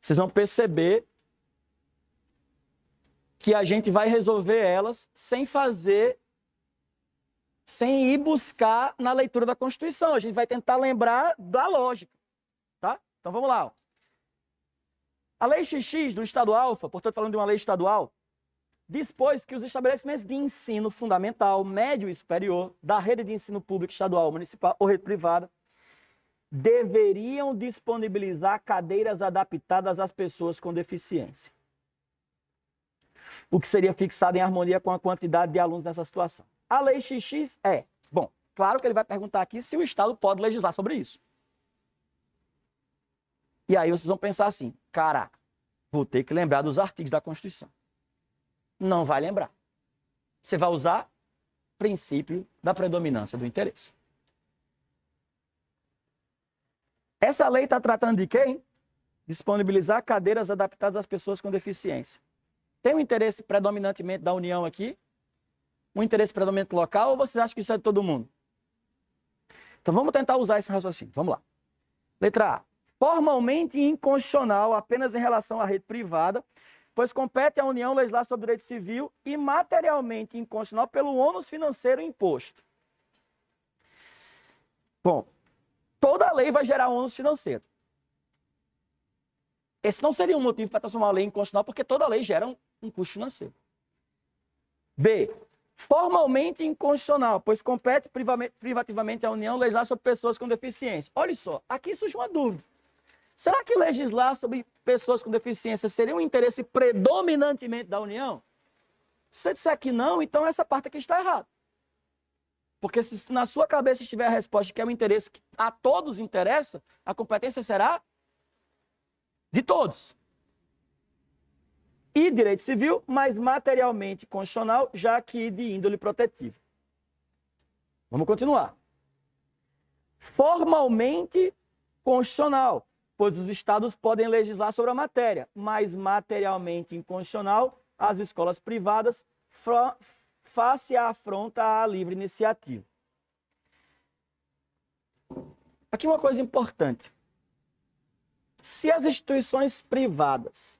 Vocês vão perceber que a gente vai resolver elas sem ir buscar na leitura da Constituição. A gente vai tentar lembrar da lógica, tá? Então vamos lá. Ó. A Lei XX do Estado Alfa, portanto falando de uma lei estadual, dispôs que os estabelecimentos de ensino fundamental, médio e superior da rede de ensino público estadual, municipal ou rede privada deveriam disponibilizar cadeiras adaptadas às pessoas com deficiência. O que seria fixado em harmonia com a quantidade de alunos nessa situação. A Lei XX bom, claro que ele vai perguntar aqui se o Estado pode legislar sobre isso. E aí vocês vão pensar assim, caraca, vou ter que lembrar dos artigos da Constituição. Não vai lembrar. Você vai usar o princípio da predominância do interesse. Essa lei está tratando de quem? Disponibilizar cadeiras adaptadas às pessoas com deficiência. Tem um interesse predominantemente da União aqui? Um interesse predominante local ou vocês acham que isso é de todo mundo? Então vamos tentar usar esse raciocínio. Vamos lá. Letra A. Formalmente inconstitucional apenas em relação à rede privada, pois compete à União legislar sobre o direito civil e materialmente inconstitucional pelo ônus financeiro imposto. Bom, toda lei vai gerar ônus financeiro. Esse não seria um motivo para transformar a lei em inconstitucional, porque toda lei gera um custo financeiro. B. Formalmente inconstitucional, pois compete privativamente à União legislar sobre pessoas com deficiência. Olha só, aqui surge uma dúvida. Será que legislar sobre pessoas com deficiência seria um interesse predominantemente da União? Se você disser que não, então essa parte aqui está errada. Porque se na sua cabeça estiver a resposta de que é um interesse que a todos interessa, a competência será de todos. E direito civil, mas materialmente constitucional, já que de índole protetiva. Vamos continuar. Formalmente constitucional, pois os estados podem legislar sobre a matéria, mas materialmente inconstitucional, as escolas privadas face à afronta à livre iniciativa. Aqui uma coisa importante. Se as instituições privadas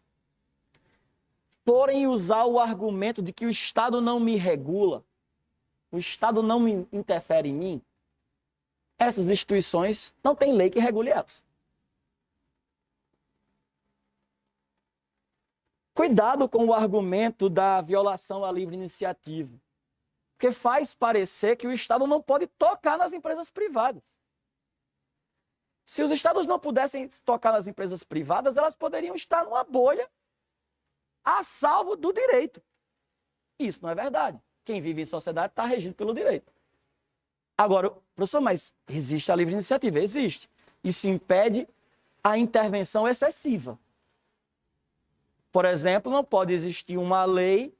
forem usar o argumento de que o Estado não me regula, o Estado não me interfere em mim, essas instituições não têm lei que regule elas. Cuidado com o argumento da violação à livre iniciativa, porque faz parecer que o Estado não pode tocar nas empresas privadas. Se os estados não pudessem tocar nas empresas privadas, elas poderiam estar numa bolha a salvo do direito. Isso não é verdade. Quem vive em sociedade está regido pelo direito. Agora, professor, mas existe a livre iniciativa? Existe. Isso impede a intervenção excessiva. Por exemplo, não pode existir uma lei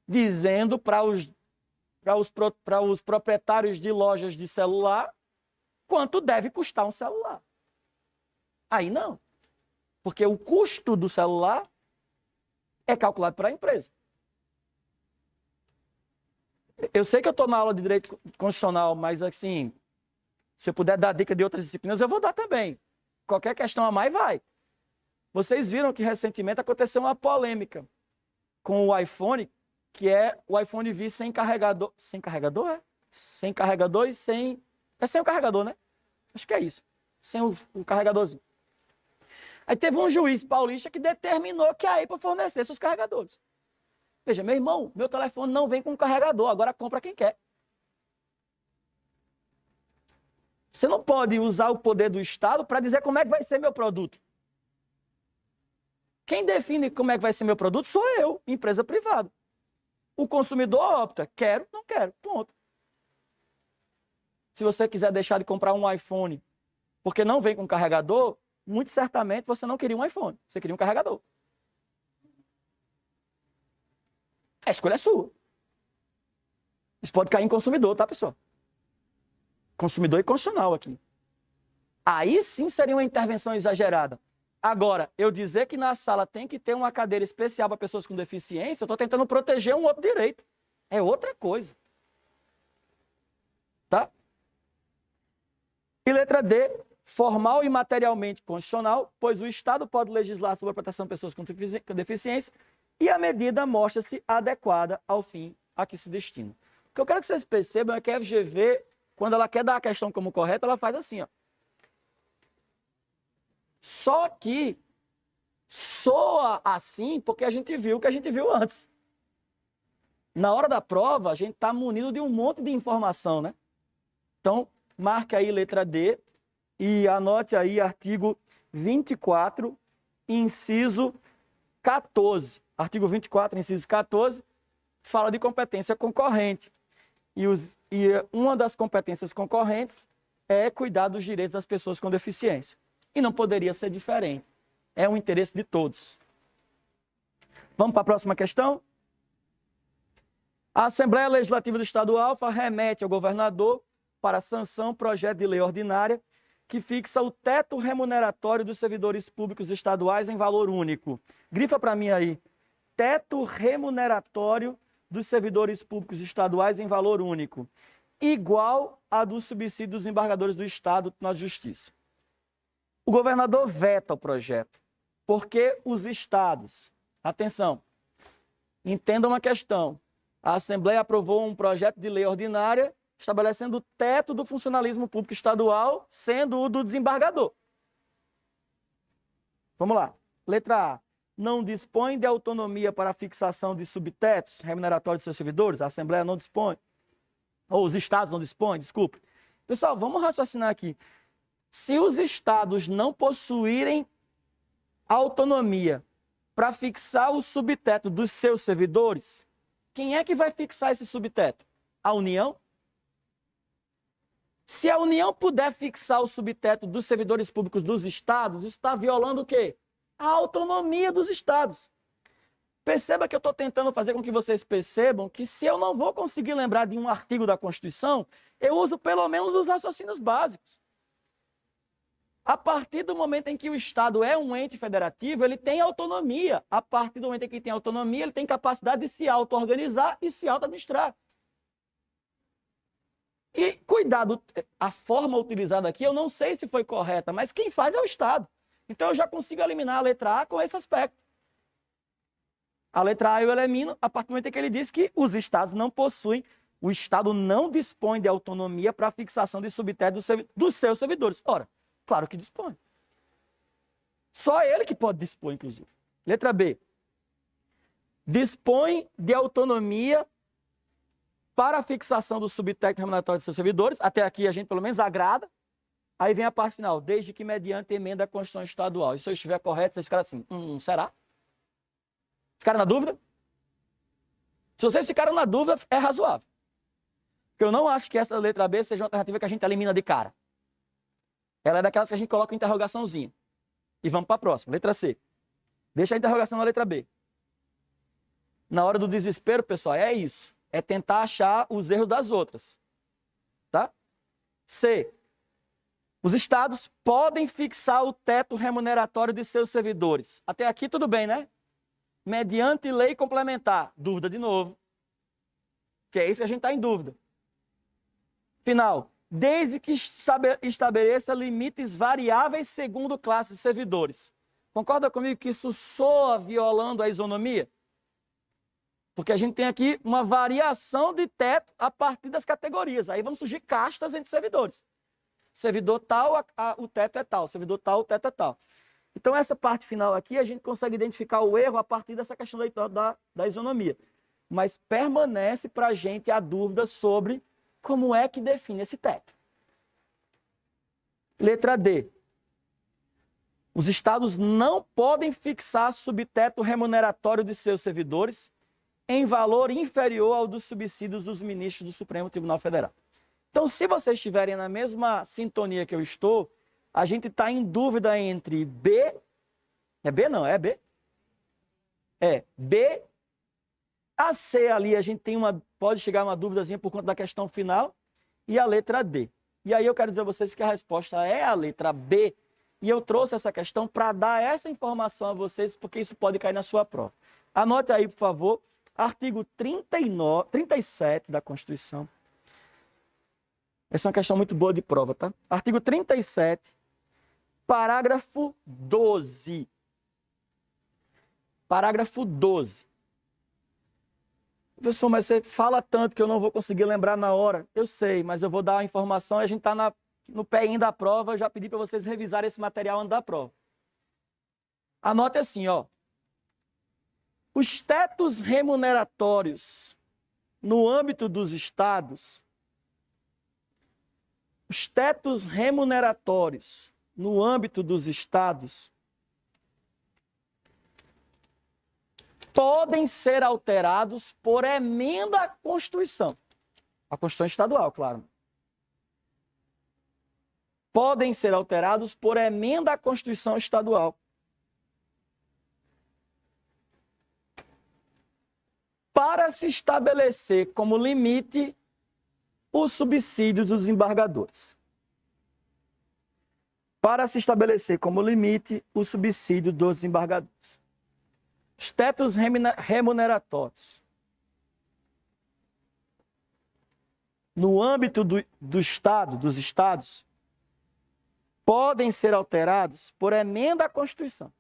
dizendo para os proprietários de lojas de celular quanto deve custar um celular. Aí não. Porque o custo do celular é calculado para a empresa. Eu sei que eu estou na aula de direito constitucional, mas assim, se eu puder dar dica de outras disciplinas, eu vou dar também. Qualquer questão a mais, vai. Vocês viram que recentemente aconteceu uma polêmica com o iPhone, que é o iPhone V sem carregador. Sem carregador, é? Sem carregador e sem... É sem o carregador, né? Acho que é isso. Sem o carregadorzinho. Aí teve um juiz paulista que determinou que a Apple fornecesse os carregadores. Veja, meu irmão, meu telefone não vem com carregador, agora compra quem quer. Você não pode usar o poder do Estado para dizer como é que vai ser meu produto. Quem define como é que vai ser meu produto sou eu, empresa privada. O consumidor opta, quero, não quero, ponto. Se você quiser deixar de comprar um iPhone porque não vem com carregador, muito certamente você não queria um iPhone, você queria um carregador. A escolha é sua. Isso pode cair em consumidor, tá, pessoal? Consumidor e constitucional aqui. Aí sim seria uma intervenção exagerada. Agora, eu dizer que na sala tem que ter uma cadeira especial para pessoas com deficiência, eu estou tentando proteger um outro direito. É outra coisa. Tá? E letra D, formal e materialmente constitucional, pois o Estado pode legislar sobre a proteção de pessoas com deficiência e a medida mostra-se adequada ao fim a que se destina. O que eu quero que vocês percebam é que a FGV, quando ela quer dar a questão como correta, ela faz assim, ó. Só que soa assim porque a gente viu o que a gente viu antes. Na hora da prova, a gente está munido de um monte de informação, né? Então, marque aí letra D e anote aí artigo 24, inciso 14. Artigo 24, inciso 14, fala de competência concorrente. E uma das competências concorrentes é cuidar dos direitos das pessoas com deficiência. E não poderia ser diferente. É um interesse de todos. Vamos para a próxima questão? A Assembleia Legislativa do Estado do Alfa remete ao governador para sanção projeto de lei ordinária que fixa o teto remuneratório dos servidores públicos estaduais em valor único. Grifa para mim aí. Teto remuneratório dos servidores públicos estaduais em valor único, igual a do subsídio dos embargadores do Estado na Justiça. O governador veta o projeto, porque os estados, atenção, entendam uma questão, a Assembleia aprovou um projeto de lei ordinária estabelecendo o teto do funcionalismo público estadual, sendo o do desembargador. Vamos lá. Letra A. Não dispõe de autonomia para a fixação de subtetos remuneratórios de seus servidores? A Assembleia não dispõe. Ou os estados não dispõem, desculpe. Pessoal, vamos raciocinar aqui. Se os estados não possuírem autonomia para fixar o subteto dos seus servidores, quem é que vai fixar esse subteto? A União? Se a União puder fixar o subteto dos servidores públicos dos estados, isso está violando o quê? A autonomia dos estados. Perceba que eu estou tentando fazer com que vocês percebam que se eu não vou conseguir lembrar de um artigo da Constituição, eu uso pelo menos os raciocínios básicos. A partir do momento em que o Estado é um ente federativo, ele tem autonomia. A partir do momento em que ele tem autonomia, ele tem capacidade de se auto-organizar e se auto-administrar. E cuidado, a forma utilizada aqui, eu não sei se foi correta, mas quem faz é o Estado. Então eu já consigo eliminar a letra A com esse aspecto. A letra A eu elimino a partir do momento em que ele diz que os estados não possuem, o Estado não dispõe de autonomia para a fixação de subteto dos seus servidores. Ora, claro que dispõe. Só ele que pode dispor, inclusive. Letra B. Dispõe de autonomia para a fixação do subteto remuneratório de seus servidores. Até aqui a gente pelo menos agrada. Aí vem a parte final. Desde que mediante emenda à Constituição Estadual. E se eu estiver correto, vocês ficaram assim, será? Ficaram na dúvida? Se vocês ficaram na dúvida, é razoável. Porque eu não acho que essa letra B seja uma alternativa que a gente elimina de cara. Ela é daquelas que a gente coloca uma interrogaçãozinha. E vamos para a próxima. Letra C. Deixa a interrogação na letra B. Na hora do desespero, pessoal, é isso. É tentar achar os erros das outras. Tá? C. Os estados podem fixar o teto remuneratório de seus servidores. Até aqui tudo bem, né? Mediante lei complementar. Dúvida de novo. Que é isso que a gente está em dúvida. Final. Desde que estabeleça limites variáveis segundo classe de servidores. Concorda comigo que isso soa violando a isonomia? Porque a gente tem aqui uma variação de teto a partir das categorias. Aí vão surgir castas entre servidores. Servidor tal, o teto é tal. Servidor tal, o teto é tal. Então, essa parte final aqui, a gente consegue identificar o erro a partir dessa questão da isonomia. Mas permanece para a gente a dúvida sobre como é que define esse teto. Letra D. Os estados não podem fixar subteto remuneratório de seus servidores em valor inferior ao dos subsídios dos ministros do Supremo Tribunal Federal. Então, se vocês estiverem na mesma sintonia que eu estou, a gente está em dúvida entre B... É B não, é B? É B. A C ali a gente tem pode chegar a uma dúvidazinha por conta da questão final. E a letra D. E aí eu quero dizer a vocês que a resposta é a letra B. E eu trouxe essa questão para dar essa informação a vocês, porque isso pode cair na sua prova. Anote aí, por favor, artigo 37 da Constituição. Essa é uma questão muito boa de prova, tá? Artigo 37 Parágrafo 12. Parágrafo 12. Professor, mas você fala tanto que eu não vou conseguir lembrar na hora. Eu sei, mas eu vou dar a informação e a gente está no pé da prova. Eu já pedi para vocês revisarem esse material antes da prova. Anote assim, ó. Os tetos remuneratórios no âmbito dos estados, podem ser alterados por emenda à Constituição. A Constituição estadual, claro. Podem ser alterados por emenda à Constituição estadual. Para se estabelecer como limite o subsídio dos desembargadores. Para se estabelecer como limite o subsídio dos desembargadores. Os tetos remuneratórios no âmbito do Estado, dos estados, podem ser alterados por emenda à Constituição.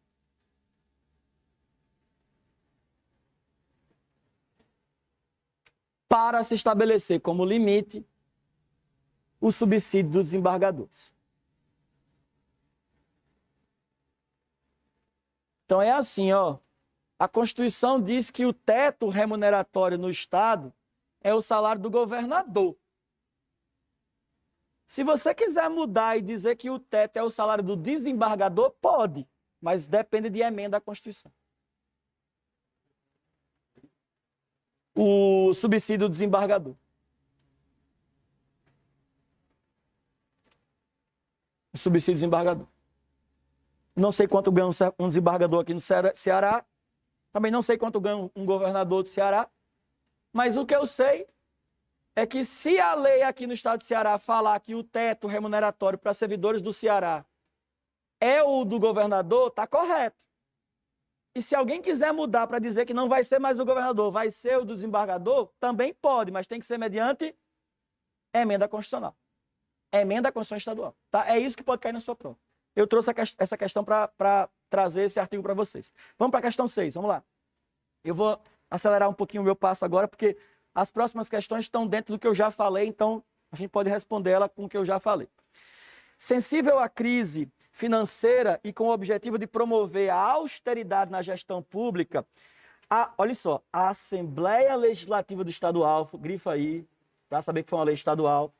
Para se estabelecer como limite o subsídio dos desembargadores. Então é assim, ó. A Constituição diz que o teto remuneratório no Estado é o salário do governador. Se você quiser mudar e dizer que o teto é o salário do desembargador, pode, mas depende de emenda à Constituição. O subsídio do desembargador. O subsídio do desembargador. Não sei quanto ganha um desembargador aqui no Ceará. Também não sei quanto ganha um governador do Ceará. Mas o que eu sei é que se a lei aqui no estado do Ceará falar que o teto remuneratório para servidores do Ceará é o do governador, está correto. E se alguém quiser mudar para dizer que não vai ser mais o governador, vai ser o do desembargador, também pode, mas tem que ser mediante emenda constitucional. Emenda à Constituição estadual. Tá? É isso que pode cair na sua prova. Eu trouxe essa questão para trazer esse artigo para vocês. Vamos para a questão 6, vamos lá. Eu vou acelerar um pouquinho o meu passo agora, porque as próximas questões estão dentro do que eu já falei, então a gente pode responder ela com o que eu já falei. Sensível à crise financeira e com o objetivo de promover a austeridade na gestão pública, olha só, a Assembleia Legislativa do Estado Alfa, grifa aí, para saber que foi uma lei estadual,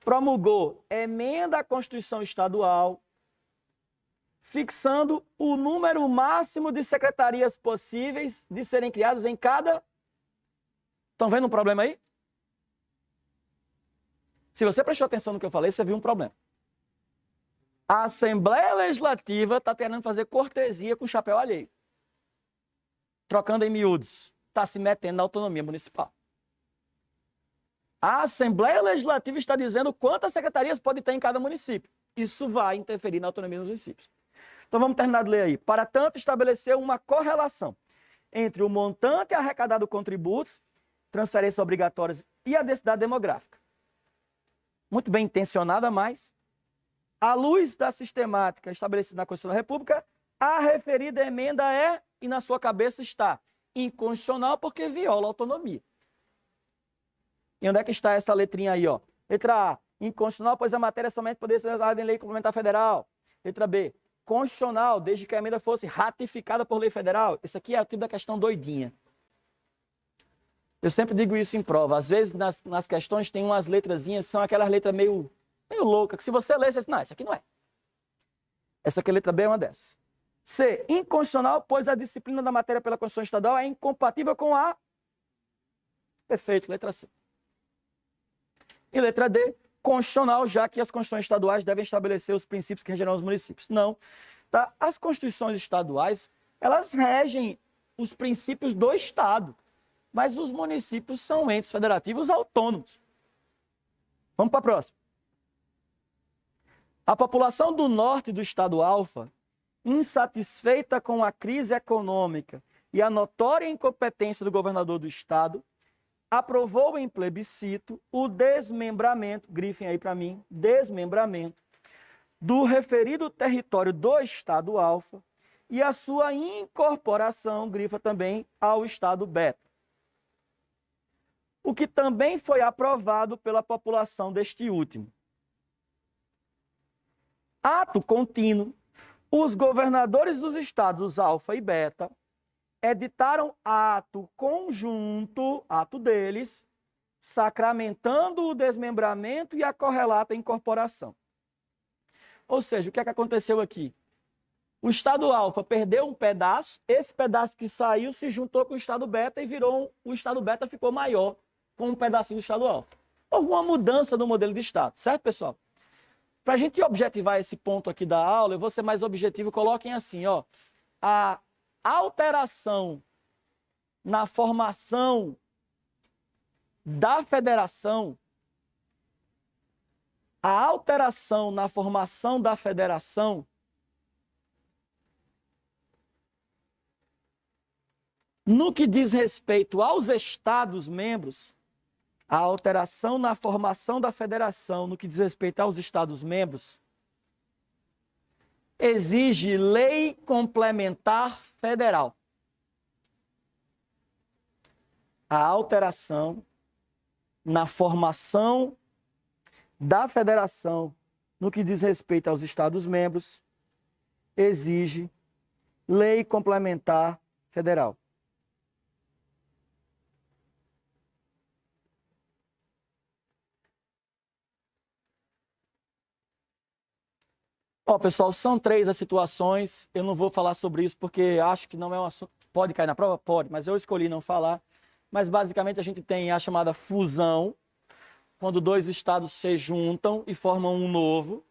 promulgou emenda à Constituição Estadual, fixando o número máximo de secretarias possíveis de serem criadas em cada... Estão vendo um problema aí? Se você prestou atenção no que eu falei, você viu um problema. A Assembleia Legislativa está querendo fazer cortesia com o chapéu alheio. Trocando em miúdos. Está se metendo na autonomia municipal. A Assembleia Legislativa está dizendo quantas secretarias pode ter em cada município. Isso vai interferir na autonomia dos municípios. Então vamos terminar de ler aí. Para tanto, estabelecer uma correlação entre o montante arrecadado com tributos, transferências obrigatórias e a densidade demográfica. Muito bem intencionada, mas, à luz da sistemática estabelecida na Constituição da República, a referida emenda é, e na sua cabeça está, inconstitucional porque viola a autonomia. E onde é que está essa letrinha aí, ó? Letra A, inconstitucional, pois a matéria somente poderia ser usada em lei complementar federal. Letra B, constitucional, desde que a emenda fosse ratificada por lei federal. Esse aqui é o tipo da questão doidinha. Eu sempre digo isso em prova. Às vezes, nas questões, tem umas letrazinhas, são aquelas letras meio loucas, que se você ler, você diz, não, essa aqui não é. Essa aqui, letra B, é uma dessas. C, inconstitucional, pois a disciplina da matéria pela Constituição Estadual é incompatível com a... Perfeito, letra C. E letra D, constitucional, já que as constituições estaduais devem estabelecer os princípios que regerão os municípios. Não. Tá? As constituições estaduais, elas regem os princípios do Estado, mas os municípios são entes federativos autônomos. Vamos para a próxima. A população do norte do Estado Alfa, insatisfeita com a crise econômica e a notória incompetência do governador do Estado, aprovou em plebiscito o desmembramento, grifem aí para mim, desmembramento do referido território do Estado alfa e a sua incorporação, grifa também, ao Estado beta. O que também foi aprovado pela população deste último. Ato contínuo, os governadores dos estados alfa e beta editaram ato conjunto, ato deles, sacramentando o desmembramento e a correlata incorporação. Ou seja, o que é que aconteceu aqui? O estado alfa perdeu um pedaço, esse pedaço que saiu se juntou com o estado beta e o estado beta ficou maior com um pedacinho do estado alfa. Houve uma mudança no modelo de estado, certo, pessoal? Para a gente objetivar esse ponto aqui da aula, eu vou ser mais objetivo, coloquem assim, ó, a alteração na formação da federação, a alteração na formação da federação no que diz respeito aos Estados-membros, a alteração na formação da federação no que diz respeito aos Estados-membros exige lei complementar federal. A alteração na formação da federação no que diz respeito aos Estados-membros exige lei complementar federal. Ó, pessoal, são 3 as situações, eu não vou falar sobre isso porque acho que não é um assunto... Pode cair na prova? Pode, mas eu escolhi não falar. Mas basicamente a gente tem a chamada fusão, quando 2 estados se juntam e formam um novo.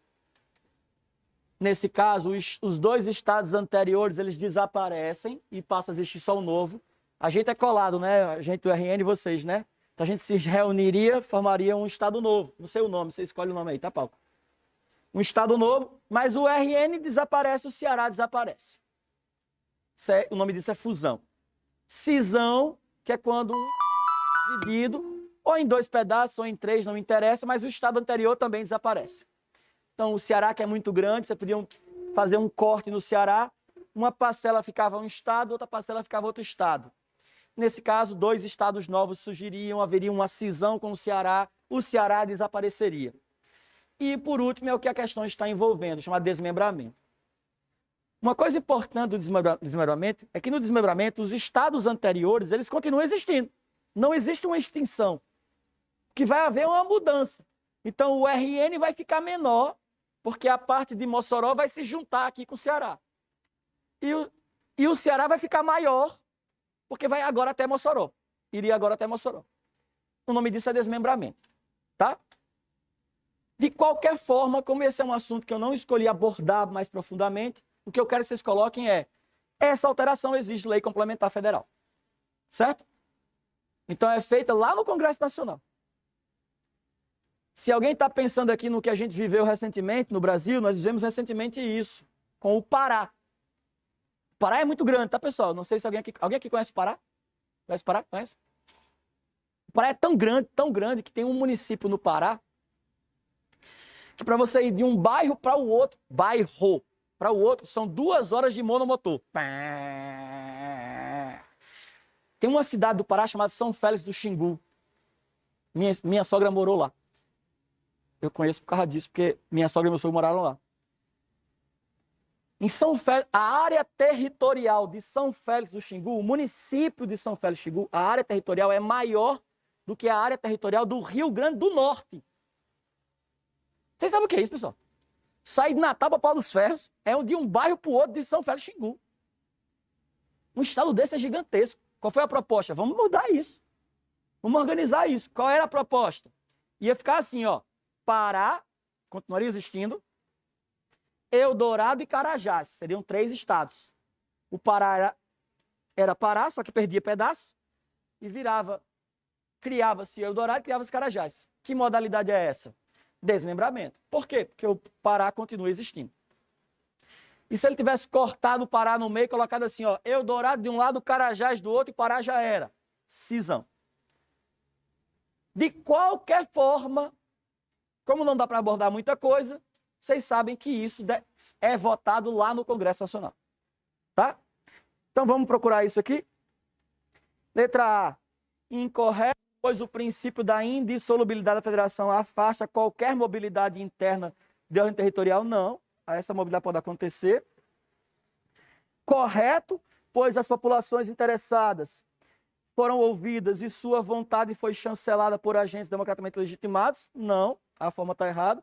Nesse caso, os 2 estados anteriores, eles desaparecem e passa a existir só um novo. A gente é colado, né? A gente do RN e vocês, né? Então a gente se reuniria, formaria um estado novo. Não sei o nome, você escolhe o nome aí, tá, Paulo? Um estado novo, mas o RN desaparece, o Ceará desaparece. O nome disso é fusão. Cisão, que é quando dividido, ou em 2 pedaços, ou em 3, não interessa, mas o estado anterior também desaparece. Então, o Ceará, que é muito grande, você podia fazer um corte no Ceará, uma parcela ficava um estado, outra parcela ficava outro estado. Nesse caso, 2 estados novos surgiriam, haveria uma cisão com o Ceará desapareceria. E, por último, é o que a questão está envolvendo, chamado desmembramento. Uma coisa importante do desmembramento é que no desmembramento os estados anteriores eles continuam existindo. Não existe uma extinção. Que vai haver uma mudança. Então o RN vai ficar menor, porque a parte de Mossoró vai se juntar aqui com o Ceará. E o Ceará vai ficar maior, porque vai agora até Mossoró. Iria agora até Mossoró. O nome disso é desmembramento. Tá? De qualquer forma, como esse é um assunto que eu não escolhi abordar mais profundamente, o que eu quero que vocês coloquem é: essa alteração exige lei complementar federal. Certo? Então é feita lá no Congresso Nacional. Se alguém está pensando aqui no que a gente viveu recentemente no Brasil, nós vivemos recentemente isso, com o Pará. O Pará é muito grande, tá, pessoal? Não sei se alguém aqui conhece o Pará? Conhece o Pará? Conhece? O Pará é tão grande, que tem um município no Pará que para você ir de um bairro para o outro, são 2 horas de monomotor. Tem uma cidade do Pará chamada São Félix do Xingu. Minha sogra morou lá. Eu conheço por causa disso, porque minha sogra e meu sogro moraram lá. Em São Félix, a área territorial de São Félix do Xingu, o município de São Félix do Xingu, a área territorial é maior do que a área territorial do Rio Grande do Norte. Vocês sabem o que é isso, pessoal? Sair de Natal para Pau dos Ferros é de um bairro para o outro de São Félix do Xingu. Um estado desse é gigantesco. Qual foi a proposta? Vamos mudar isso. Vamos organizar isso. Qual era a proposta? Ia ficar assim, ó. Pará, continuaria existindo. Eldorado e Carajás. Seriam 3 estados. O Pará era Pará, só que perdia pedaço. E criava-se Eldorado e criava-se Carajás. Que modalidade é essa? Desmembramento. Por quê? Porque o Pará continua existindo. E se ele tivesse cortado o Pará no meio, colocado assim, ó, Eldorado de um lado, Carajás do outro, e Pará já era. Cisão. De qualquer forma, como não dá para abordar muita coisa, vocês sabem que isso é votado lá no Congresso Nacional. Tá? Então vamos procurar isso aqui. Letra A. Incorreto, pois o princípio da indissolubilidade da federação afasta qualquer mobilidade interna de ordem territorial. Não, essa mobilidade pode acontecer. Correto, pois as populações interessadas foram ouvidas e sua vontade foi chancelada por agentes democraticamente legitimados. Não, a forma está errada.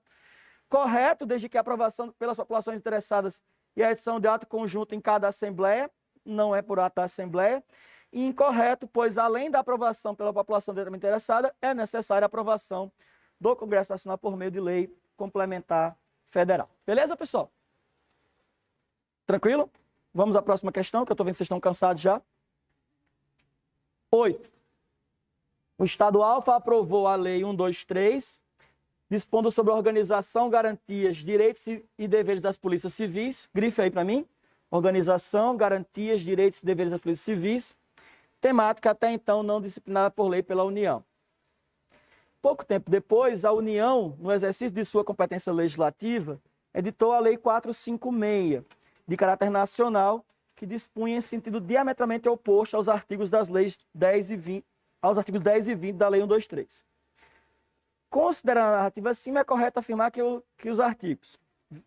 Correto, desde que a aprovação pelas populações interessadas e a edição de ato conjunto em cada assembleia. Não é por ato da assembleia. E incorreto, pois além da aprovação pela população diretamente interessada, é necessária a aprovação do Congresso Nacional por meio de lei complementar federal. Beleza, pessoal? Tranquilo? Vamos à próxima questão, que eu estou vendo que vocês estão cansados já. 8. O Estado Alfa aprovou a Lei 123, dispondo sobre a organização, garantias, direitos e deveres das polícias civis. Grife aí para mim. Organização, garantias, direitos e deveres das polícias civis. Temática até então não disciplinada por lei pela União. Pouco tempo depois, a União, no exercício de sua competência legislativa, editou a Lei 456, de caráter nacional, que dispunha em sentido diametralmente oposto aos artigos das leis 10 e 20, aos artigos 10 e 20 da Lei 123. Considerando a narrativa acima, é correto afirmar que os artigos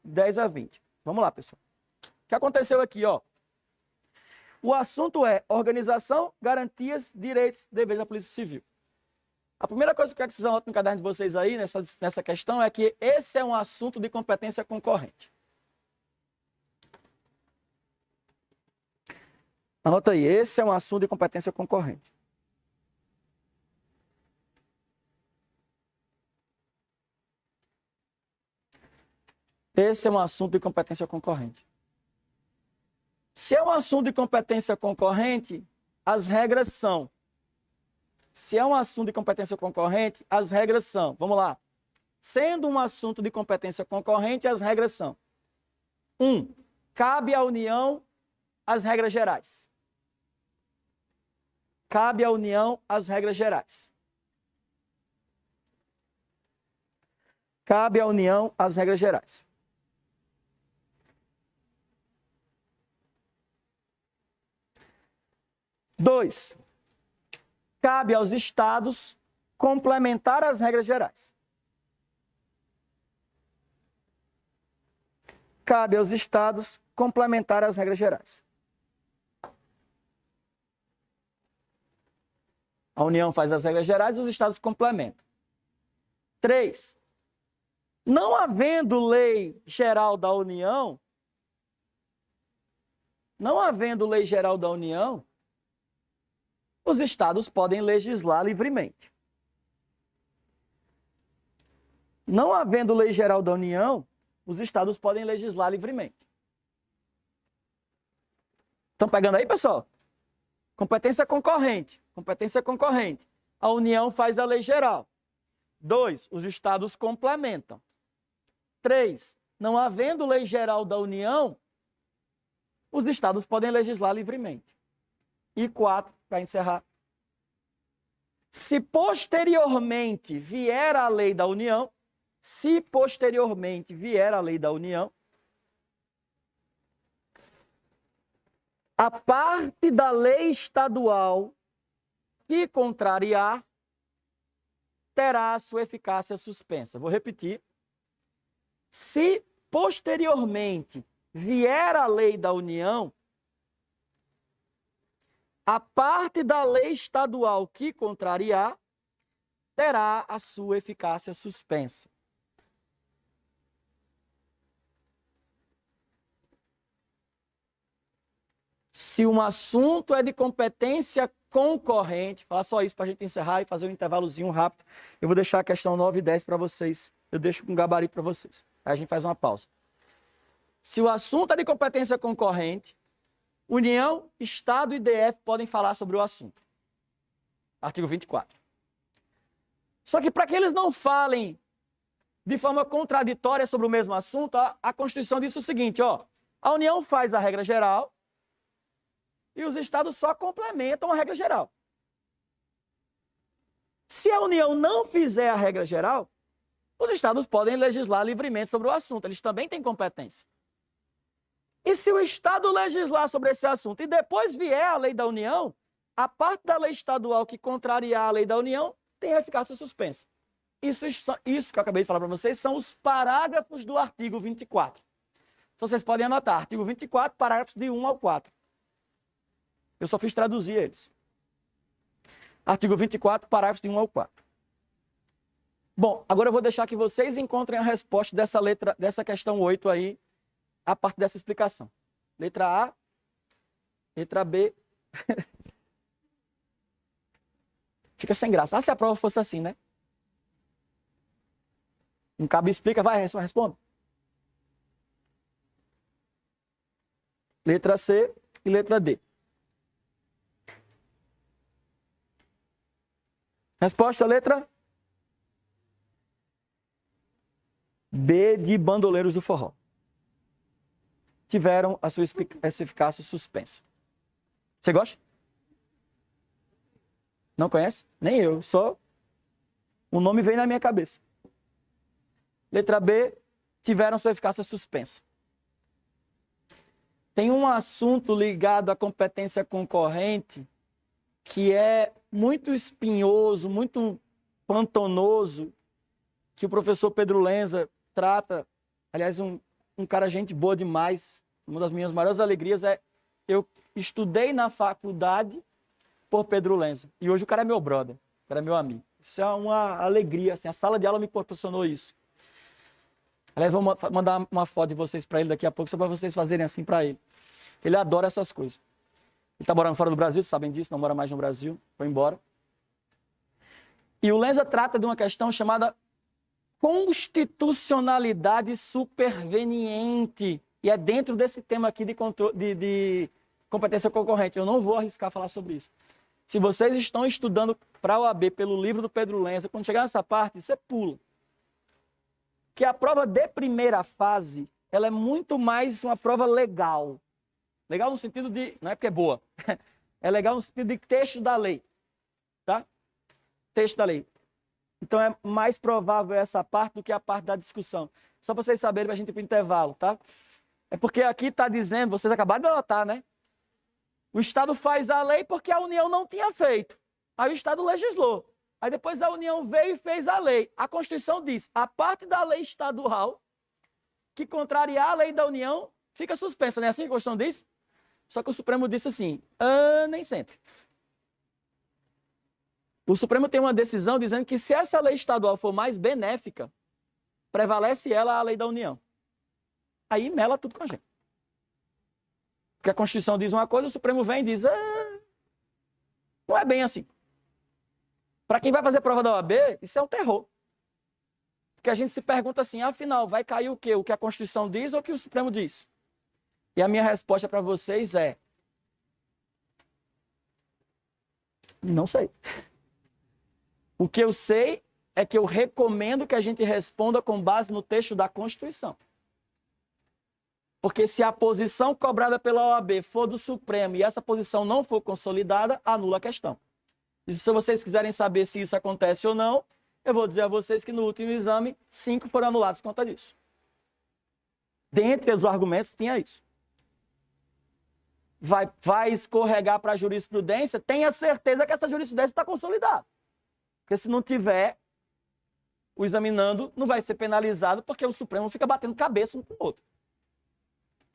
10 a 20. Vamos lá, pessoal. O que aconteceu aqui, ó? O assunto é organização, garantias, direitos, deveres da Polícia Civil. A primeira coisa que eu quero que vocês anotem no caderno de vocês aí, nessa questão, é que esse é um assunto de competência concorrente. Anota aí, esse é um assunto de competência concorrente. Esse é um assunto de competência concorrente. Se é um assunto de competência concorrente, as regras são. Se é um assunto de competência concorrente, as regras são. Vamos lá. Sendo um assunto de competência concorrente, as regras são. 1. Cabe à União as regras gerais. Cabe à União as regras gerais. Cabe à União as regras gerais. 2. Cabe aos estados complementar as regras gerais. Cabe aos estados complementar as regras gerais. A União faz as regras gerais e os estados complementam. 3. Não havendo lei geral da União, os estados podem legislar livremente. Não havendo lei geral da União, os estados podem legislar livremente. Estão pegando aí, pessoal? Competência concorrente. Competência concorrente. A União faz a lei geral. 2. Os estados complementam. 3. Não havendo lei geral da União, os estados podem legislar livremente. E 4, para encerrar. Se posteriormente vier a lei da União, a parte da lei estadual que contrariar terá a sua eficácia suspensa. Vou repetir. Se posteriormente vier a lei da União, a parte da lei estadual que contrariar terá a sua eficácia suspensa. Se um assunto é de competência concorrente, fala só isso para a gente encerrar e fazer um intervalozinho rápido. Eu vou deixar a questão 9 e 10 para vocês. Eu deixo com gabarito para vocês. Aí a gente faz uma pausa. Se o assunto é de competência concorrente, União, Estado e DF podem falar sobre o assunto. Artigo 24. Só que para que eles não falem de forma contraditória sobre o mesmo assunto, a Constituição diz o seguinte, ó, a União faz a regra geral e os estados só complementam a regra geral. Se a União não fizer a regra geral, Os estados podem legislar livremente sobre o assunto, eles também têm competência. E se o estado legislar sobre esse assunto e depois vier a lei da União, a parte da lei estadual que contrariar a lei da União tem eficácia suspensa. Isso que eu acabei de falar para vocês são os parágrafos do artigo 24. Então, vocês podem anotar, artigo 24, parágrafos de 1 ao 4. Eu só fiz traduzir eles. Artigo 24, parágrafos de 1 ao 4. Bom, agora eu vou deixar que vocês encontrem a resposta dessa questão 8 aí, a parte dessa explicação. Letra A, letra B. Fica sem graça. Ah, se a prova fosse assim, né? Um cabo explica, vai, responda. Letra C e letra D. Resposta, letra B de Bandoleiros do Forró. Tiveram a sua eficácia suspensa. Você gosta? Não conhece? Nem eu, só o nome veio na minha cabeça. Letra B, tiveram sua eficácia suspensa. Tem um assunto ligado à competência concorrente que é muito espinhoso, muito pantanoso, que o professor Pedro Lenza trata. Aliás, um cara gente boa demais. Uma das minhas maiores alegrias é eu estudei na faculdade por Pedro Lenza. E hoje o cara é meu brother, o cara é meu amigo. Isso é uma alegria, assim, a sala de aula me proporcionou isso. Aliás, vou mandar uma foto de vocês para ele daqui a pouco, só para vocês fazerem assim para ele. Ele adora essas coisas. Ele está morando fora do Brasil, vocês sabem disso, não mora mais no Brasil, foi embora. E o Lenza trata de uma questão chamada constitucionalidade superveniente. E é dentro desse tema aqui de competência concorrente. Eu não vou arriscar falar sobre isso. Se vocês estão estudando para a OAB pelo livro do Pedro Lenza, quando chegar nessa parte, você pula. Que a prova de primeira fase, ela é muito mais uma prova legal. Legal no sentido de, não é porque é boa, é legal no sentido de texto da lei, tá? Texto da lei. Então é mais provável essa parte do que a parte da discussão. Só para vocês saberem, para a gente ir para o intervalo, tá? É porque aqui está dizendo, vocês acabaram de anotar, né? O Estado faz a lei porque a União não tinha feito. Aí o Estado legislou. Aí depois a União veio e fez a lei. A Constituição diz, a parte da lei estadual que contrariar a lei da União fica suspensa, não é assim que a Constituição diz? Só que o Supremo disse assim, nem sempre. O Supremo tem uma decisão dizendo que se essa lei estadual for mais benéfica, prevalece ela a lei da União. Aí mela tudo com a gente. Porque a Constituição diz uma coisa, o Supremo vem e diz, não é bem assim. Para quem vai fazer prova da OAB, isso é um terror. Porque a gente se pergunta assim, afinal, vai cair o quê? O que a Constituição diz ou o que o Supremo diz? E a minha resposta para vocês é, não sei. O que eu sei é que eu recomendo que a gente responda com base no texto da Constituição. Porque se a posição cobrada pela OAB for do Supremo e essa posição não for consolidada, anula a questão. E se vocês quiserem saber se isso acontece ou não, eu vou dizer a vocês que no último exame, 5 foram anulados por conta disso. Dentre os argumentos, tinha isso. Vai escorregar para a jurisprudência, tenha certeza que essa jurisprudência está consolidada. Porque se não tiver, o examinando não vai ser penalizado porque o Supremo fica batendo cabeça um com o outro.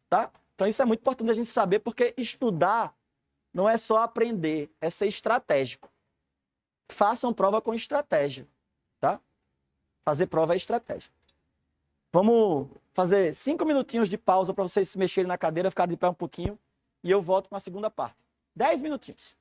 Tá? Então isso é muito importante a gente saber, porque estudar não é só aprender, é ser estratégico. Façam prova com estratégia, tá? Fazer prova é estratégia. Vamos fazer 5 minutinhos de pausa para vocês se mexerem na cadeira, ficarem de pé um pouquinho, e eu volto com a segunda parte. 10 minutinhos.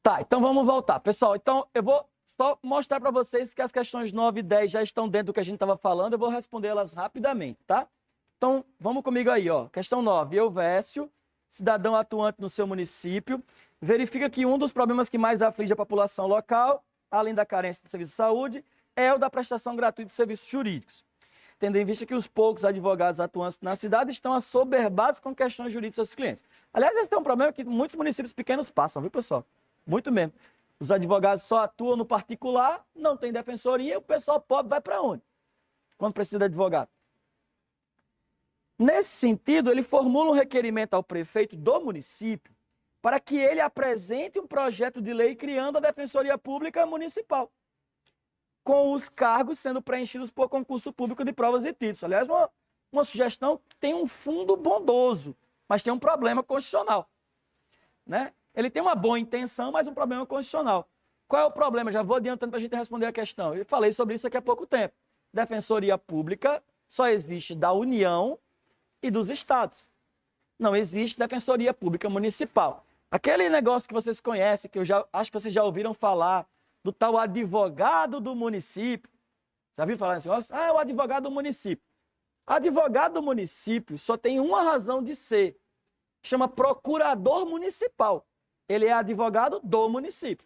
Tá, então vamos voltar. Pessoal, então eu vou só mostrar para vocês que as questões 9 e 10 já estão dentro do que a gente estava falando. Eu vou responder elas rapidamente, tá? Então, vamos comigo aí, ó. Questão 9. Elvésio, cidadão atuante no seu município, verifica que um dos problemas que mais aflige a população local, além da carência de serviço de saúde, é o da prestação gratuita de serviços jurídicos, tendo em vista que os poucos advogados atuantes na cidade estão assoberbados com questões jurídicas dos clientes. Aliás, esse é um problema que muitos municípios pequenos passam, viu, pessoal? Muito mesmo. Os advogados só atuam no particular, não tem defensoria, o pessoal pobre vai para onde? Quando precisa de advogado. Nesse sentido, ele formula um requerimento ao prefeito do município para que ele apresente um projeto de lei criando a Defensoria Pública Municipal, com os cargos sendo preenchidos por concurso público de provas e títulos. Aliás, uma sugestão que tem um fundo bondoso, mas tem um problema constitucional, né? Ele tem uma boa intenção, mas um problema constitucional. Qual é o problema? Já vou adiantando para a gente responder a questão. Eu falei sobre isso aqui há pouco tempo. Defensoria Pública só existe da União e dos estados. Não existe Defensoria Pública Municipal. Aquele negócio que vocês conhecem, que eu já acho que vocês já ouviram falar, do tal advogado do município. Já ouviram falar nesse negócio? Ah, é o advogado do município. Advogado do município só tem uma razão de ser. Chama procurador municipal. Ele é advogado do município.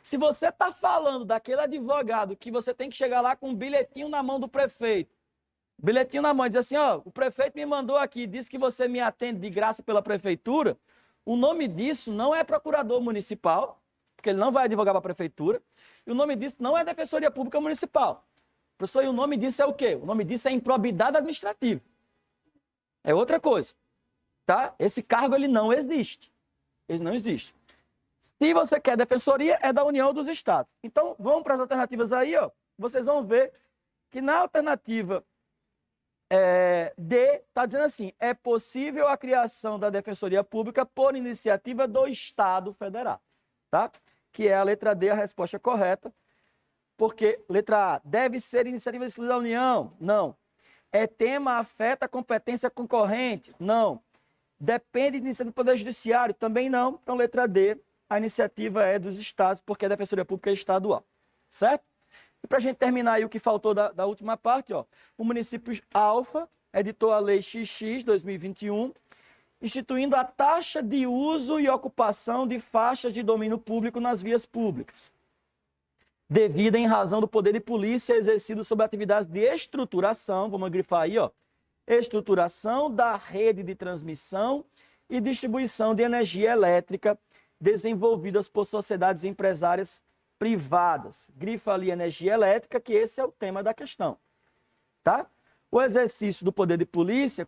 Se você está falando daquele advogado que você tem que chegar lá com um bilhetinho na mão do prefeito, bilhetinho na mão e dizer assim, ó, o prefeito me mandou aqui, disse que você me atende de graça pela prefeitura, o nome disso não é procurador municipal, porque ele não vai advogar para a prefeitura, e o nome disso não é Defensoria Pública Municipal. Professor, e o nome disso é o quê? O nome disso é improbidade administrativa. É outra coisa, tá? Esse cargo, ele não existe. Ele não existe. Se você quer defensoria, é da União dos Estados. Então, vamos para as alternativas aí, ó. Vocês vão ver que na alternativa D, está dizendo assim, é possível a criação da Defensoria Pública por iniciativa do Estado Federal, tá? Que é a letra D, a resposta correta, porque, letra A, deve ser iniciativa exclusiva da União? Não. É tema, afeta a competência concorrente? Não. Depende de iniciativa do Poder Judiciário? Também não. Então, letra D, a iniciativa é dos estados, porque a Defensoria Pública é estadual, certo? E para a gente terminar aí o que faltou da última parte, ó, o município Alfa editou a Lei XX 2021, instituindo a taxa de uso e ocupação de faixas de domínio público nas vias públicas, devida em razão do poder de polícia exercido sobre atividades de estruturação, vamos grifar aí, ó, estruturação da rede de transmissão e distribuição de energia elétrica desenvolvidas por sociedades empresárias privadas. Grifa ali energia elétrica, que esse é o tema da questão, tá? O exercício do poder de polícia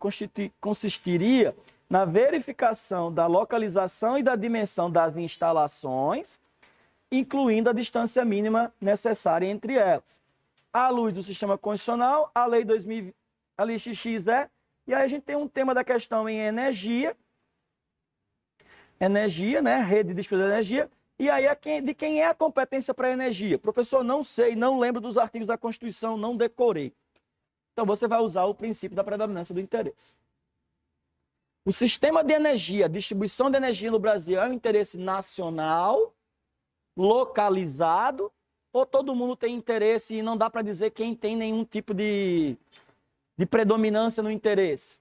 consistiria na verificação da localização e da dimensão das instalações, incluindo a distância mínima necessária entre elas. À luz do sistema constitucional, a Lei 2020, a Lei XX e aí a gente tem um tema da questão em energia, né, rede de distribuição de energia, e aí de quem é a competência para energia? Professor, não sei, não lembro dos artigos da Constituição, não decorei. Então você vai usar o princípio da predominância do interesse. O sistema de energia, distribuição de energia no Brasil é um interesse nacional, localizado, ou todo mundo tem interesse e não dá para dizer quem tem nenhum tipo de predominância no interesse?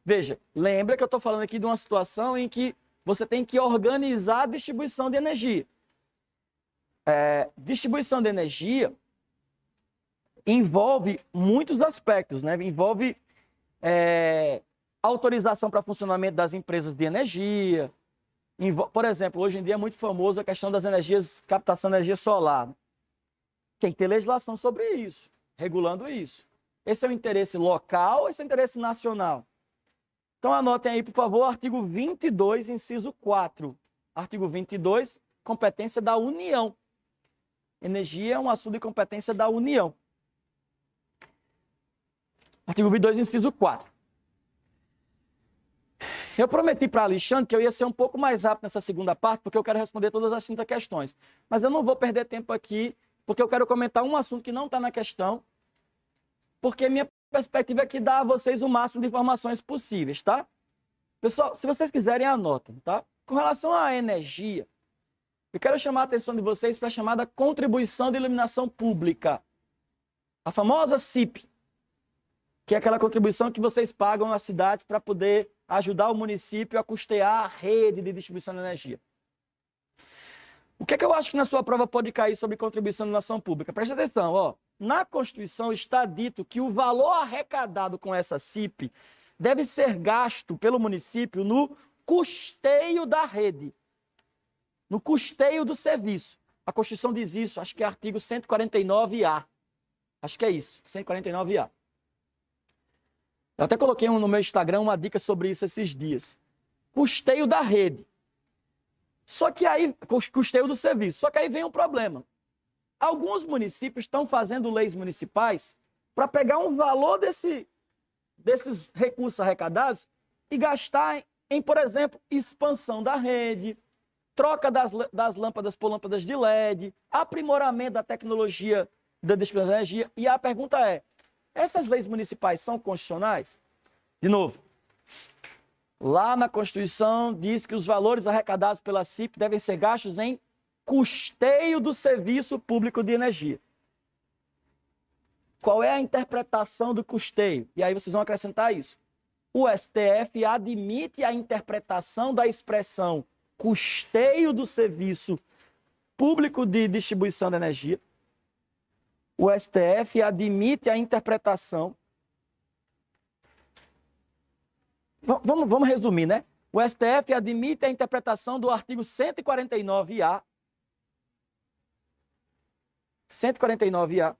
Veja, lembra que eu estou falando aqui de uma situação em que você tem que organizar a distribuição de energia. Distribuição de energia envolve muitos aspectos, né? Envolve autorização para funcionamento das empresas de energia. Por exemplo, hoje em dia é muito famoso a questão das energias, captação de energia solar. Tem que ter legislação sobre isso, regulando isso. Esse é o interesse local, esse é o interesse nacional. Então anotem aí, por favor, artigo 22, inciso 4. Artigo 22, competência da União. Energia é um assunto de competência da União. Artigo 22, inciso 4. Eu prometi para Alexandre que eu ia ser um pouco mais rápido nessa segunda parte, porque eu quero responder todas as 30 questões. Mas eu não vou perder tempo aqui, porque eu quero comentar um assunto que não está na questão, porque minha perspectiva é que dá a vocês o máximo de informações possíveis, tá? Pessoal, se vocês quiserem, anotem, tá? Com relação à energia, Eu quero chamar a atenção de vocês para a chamada Contribuição de Iluminação Pública. A famosa CIP, que é aquela contribuição que vocês pagam nas cidades para poder ajudar o município a custear a rede de distribuição de energia. O que é que eu acho que na sua prova pode cair sobre contribuição de iluminação pública? Preste atenção, ó. Na Constituição está dito que o valor arrecadado com essa CIP deve ser gasto pelo município no custeio da rede, no custeio do serviço. A Constituição diz isso, acho que é artigo 149A. Acho que é isso, 149A. Eu até coloquei no meu Instagram uma dica sobre isso esses dias. Custeio da rede. Só que aí, custeio do serviço. Só que aí vem um problema. Alguns municípios estão fazendo leis municipais para pegar um valor desses recursos arrecadados e gastar em, por exemplo, expansão da rede, troca das lâmpadas por lâmpadas de LED, aprimoramento da tecnologia da distribuição de energia. E a pergunta é, essas leis municipais são constitucionais? De novo, lá na Constituição diz que os valores arrecadados pela CIP devem ser gastos em custeio do serviço público de energia. Qual é a interpretação do custeio? E aí vocês vão acrescentar isso. O STF admite a interpretação da expressão custeio do serviço público de distribuição de energia. O STF admite a interpretação. Vamos resumir, né? O STF admite a interpretação do artigo 149A. 149A.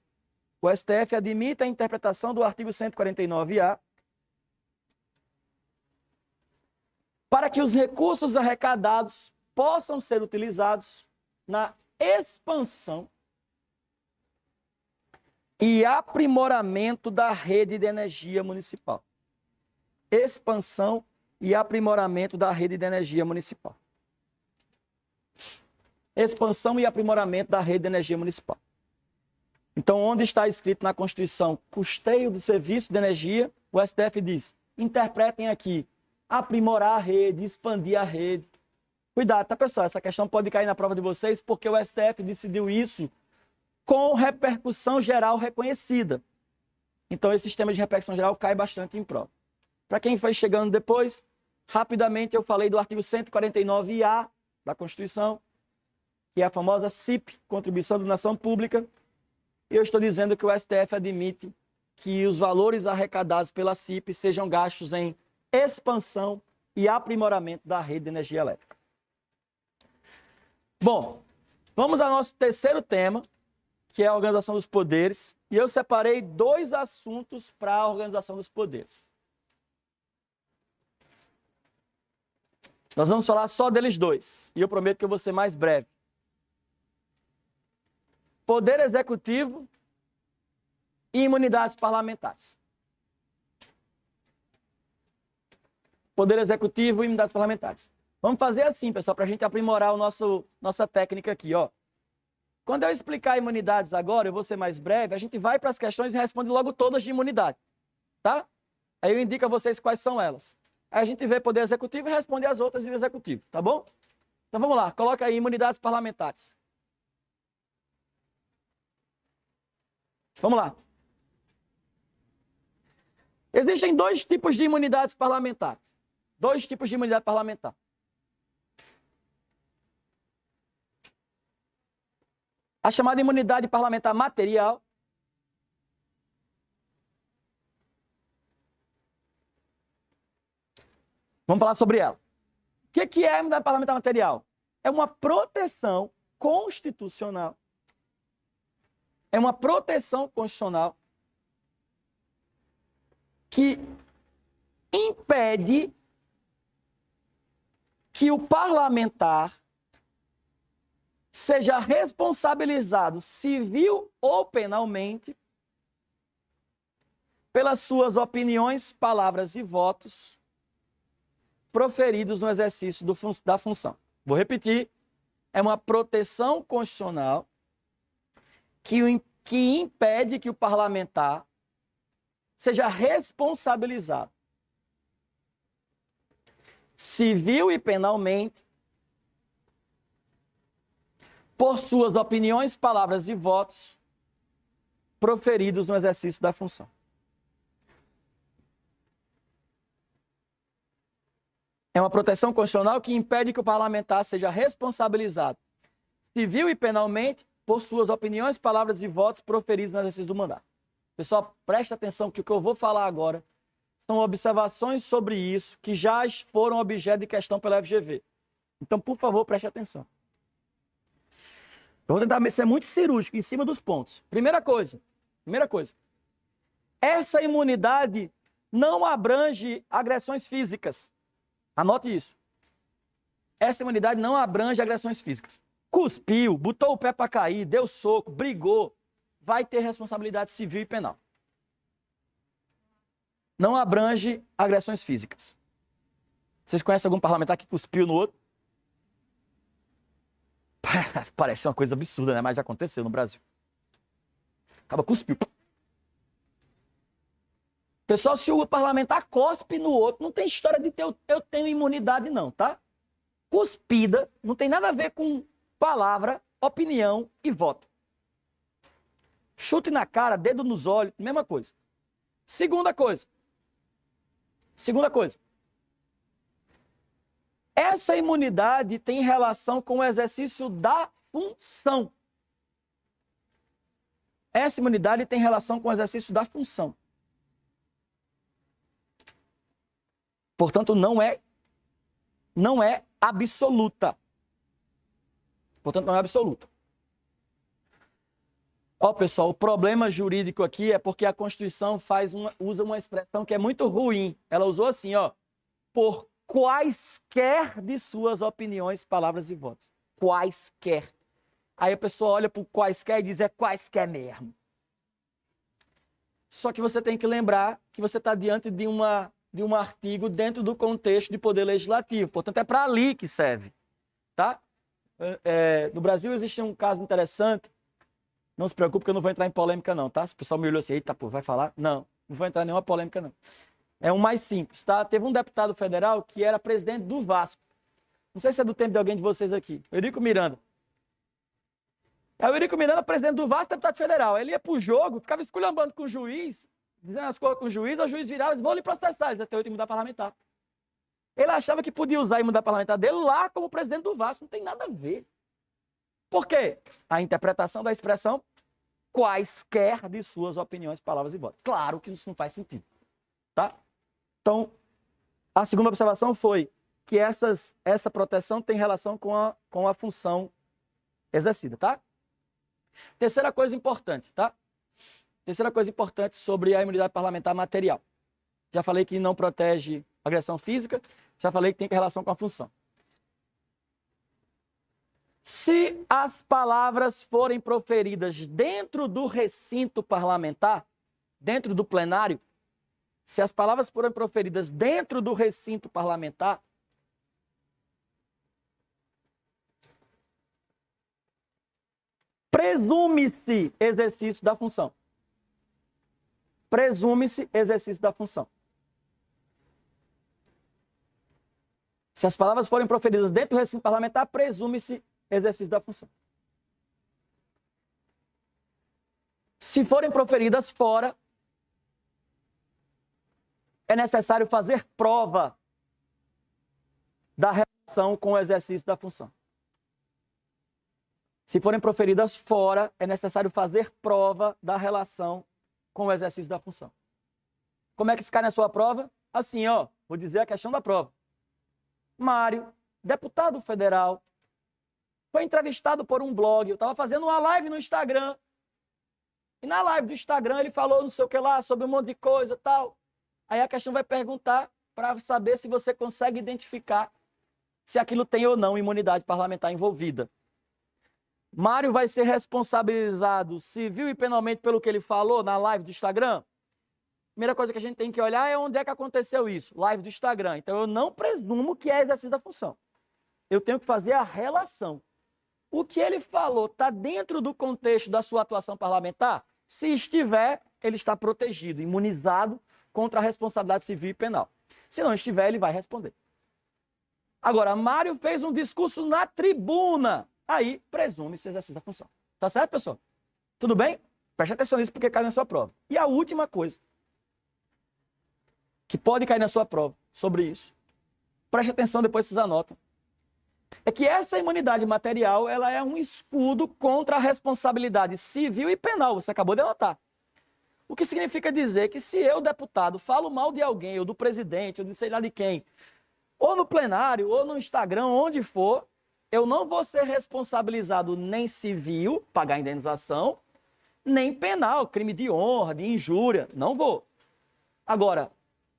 O STF admite a interpretação do artigo 149A para que os recursos arrecadados possam ser utilizados na expansão e aprimoramento da rede de energia municipal. Expansão e aprimoramento da rede de energia municipal. Expansão e aprimoramento da rede de energia municipal. Então, onde está escrito na Constituição custeio do serviço de energia, o STF diz, interpretem aqui, aprimorar a rede, expandir a rede. Cuidado, tá, pessoal? Essa questão pode cair na prova de vocês, porque o STF decidiu isso com repercussão geral reconhecida. Então, esse sistema de repercussão geral cai bastante em prova. Para quem foi chegando depois, rapidamente eu falei do artigo 149A da Constituição, que é a famosa CIP, Contribuição de Iluminação Pública. E eu estou dizendo que o STF admite que os valores arrecadados pela CIP sejam gastos em expansão e aprimoramento da rede de energia elétrica. Bom, vamos ao nosso terceiro tema, que é a organização dos poderes. E eu separei 2 assuntos para a organização dos poderes. Nós vamos falar só deles 2. E eu prometo que eu vou ser mais breve. Poder executivo e imunidades parlamentares. Poder executivo e imunidades parlamentares. Vamos fazer assim, pessoal, para a gente aprimorar nossa técnica aqui, ó. Quando eu explicar imunidades agora, eu vou ser mais breve, a gente vai para as questões e responde logo todas de imunidade, tá? Aí eu indico a vocês quais são elas. Aí a gente vê poder executivo e responde as outras do executivo, tá bom? Então vamos lá, coloca aí imunidades parlamentares. Vamos lá. Existem 2 tipos de imunidades parlamentares. 2 tipos de imunidade parlamentar. A chamada imunidade parlamentar material. Vamos falar sobre ela. O que é a imunidade parlamentar material? É uma proteção constitucional. É uma proteção constitucional que impede que o parlamentar seja responsabilizado civil ou penalmente pelas suas opiniões, palavras e votos proferidos no exercício da função. Vou repetir, é uma proteção constitucional que impede que o parlamentar seja responsabilizado civil e penalmente por suas opiniões, palavras e votos proferidos no exercício da função. É uma proteção constitucional que impede que o parlamentar seja responsabilizado civil e penalmente por suas opiniões, palavras e votos proferidos no exercício do mandato. Pessoal, preste atenção que o que eu vou falar agora são observações sobre isso que já foram objeto de questão pela FGV. Então, por favor, preste atenção. Eu vou tentar ser muito cirúrgico em cima dos pontos. Primeira coisa, essa imunidade não abrange agressões físicas. Anote isso. Essa imunidade não abrange agressões físicas. Cuspiu, botou o pé para cair, deu soco, brigou, vai ter responsabilidade civil e penal. Não abrange agressões físicas. Vocês conhecem algum parlamentar que cuspiu no outro? Parece uma coisa absurda, né? Mas já aconteceu no Brasil. Acaba cuspiu. Pessoal, se o parlamentar cospe no outro, não tem história de ter eu tenho imunidade não, tá? Cuspida não tem nada a ver com palavra, opinião e voto. Chute na cara, dedo nos olhos, mesma coisa. Segunda coisa. Essa imunidade tem relação com o exercício da função. Essa imunidade tem relação com o exercício da função. Portanto, não é absoluta. Ó, pessoal, o problema jurídico aqui é porque a Constituição usa uma expressão que é muito ruim. Ela usou assim, ó, por quaisquer de suas opiniões, palavras e votos. Quaisquer. Aí a pessoa olha para o quaisquer e diz, é quaisquer mesmo. Só que você tem que lembrar que você está diante de um artigo dentro do contexto de poder legislativo. Portanto, é para ali que serve. Tá? No Brasil existe um caso interessante. Não se preocupe que eu não vou entrar em polêmica não, tá? Se o pessoal me olhou assim, eita, pô, vai falar? Não vou entrar em nenhuma polêmica não. É um mais simples, tá? Teve um deputado federal que era presidente do Vasco. Não sei se é do tempo de alguém de vocês aqui. Eurico Miranda. O Eurico Miranda, presidente do Vasco, deputado federal. Ele ia pro jogo, ficava esculhambando com o juiz, dizendo as coisas com o juiz virava e disse, vou lhe processar, eles até 8 imunidade parlamentar. Ele achava que podia usar a imunidade parlamentar dele lá como presidente do Vasco. Não tem nada a ver. Por quê? A interpretação da expressão quaisquer de suas opiniões, palavras e votos. Claro que isso não faz sentido. Tá? Então, a segunda observação foi que essa proteção tem relação com a função exercida, tá? Terceira coisa importante, tá? Terceira coisa importante sobre a imunidade parlamentar material. Já falei que não protege agressão física, já falei que tem relação com a função. Se as palavras forem proferidas dentro do recinto parlamentar, dentro do plenário, se as palavras forem proferidas dentro do recinto parlamentar, presume-se exercício da função. Presume-se exercício da função. Se as palavras forem proferidas dentro do recinto parlamentar, presume-se exercício da função. Se forem proferidas fora, é necessário fazer prova da relação com o exercício da função. Se forem proferidas fora, é necessário fazer prova da relação com o exercício da função. Como é que isso cai na sua prova? Assim, ó, vou dizer a questão da prova. Mário, deputado federal, foi entrevistado por um blog. Eu estava fazendo uma live no Instagram. E na live do Instagram ele falou não sei o que lá, sobre um monte de coisa e tal. Aí a questão vai perguntar para saber se você consegue identificar se aquilo tem ou não imunidade parlamentar envolvida. Mário vai ser responsabilizado civil e penalmente pelo que ele falou na live do Instagram? Primeira coisa que a gente tem que olhar é onde é que aconteceu isso. Live do Instagram. Então eu não presumo que é exercício da função. Eu tenho que fazer a relação. O que ele falou está dentro do contexto da sua atuação parlamentar? Se estiver, ele está protegido, imunizado contra a responsabilidade civil e penal. Se não estiver, ele vai responder. Agora, Mário fez um discurso na tribuna. aí presume-se exercício da função. Tá certo, pessoal? Tudo bem? Preste atenção nisso porque cai na sua prova. E a última coisa que pode cair na sua prova sobre isso, preste atenção, depois vocês anotam, é que essa imunidade material ela é um escudo contra a responsabilidade civil e penal. Você acabou de anotar. O que significa dizer que se eu, deputado, falo mal de alguém, ou do presidente, ou de sei lá de quem, ou no plenário, ou no Instagram, onde for, eu não vou ser responsabilizado nem civil, pagar indenização, nem penal, crime de honra, de injúria, não vou. Agora,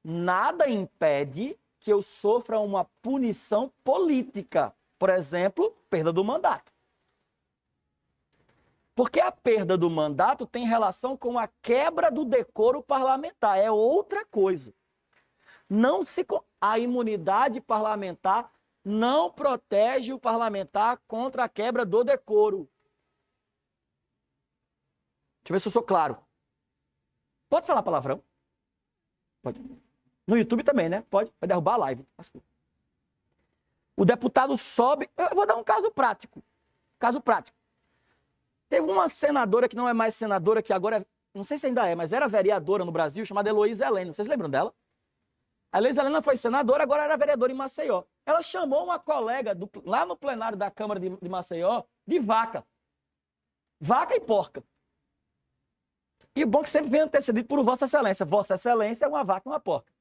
nada impede que eu sofra uma punição política. Por exemplo, perda do mandato. Porque a perda do mandato tem relação com a quebra do decoro parlamentar. É outra coisa. A imunidade parlamentar não protege o parlamentar contra a quebra do decoro. Deixa eu ver se eu sou claro. Pode falar palavrão? Pode. No YouTube também, né? Pode. Vai derrubar a live. O deputado sobe... Eu vou dar um caso prático. Caso prático. Teve uma senadora que não é mais senadora, que agora, não sei se ainda é, mas era vereadora no Brasil, chamada Heloísa Helena. Vocês lembram dela? A Heloísa Helena foi senadora, agora era vereadora em Maceió. Ela chamou uma colega lá no plenário da Câmara de Maceió de vaca. Vaca e porca. E bom que sempre vem antecedido por Vossa Excelência. Vossa Excelência é uma vaca e uma porca.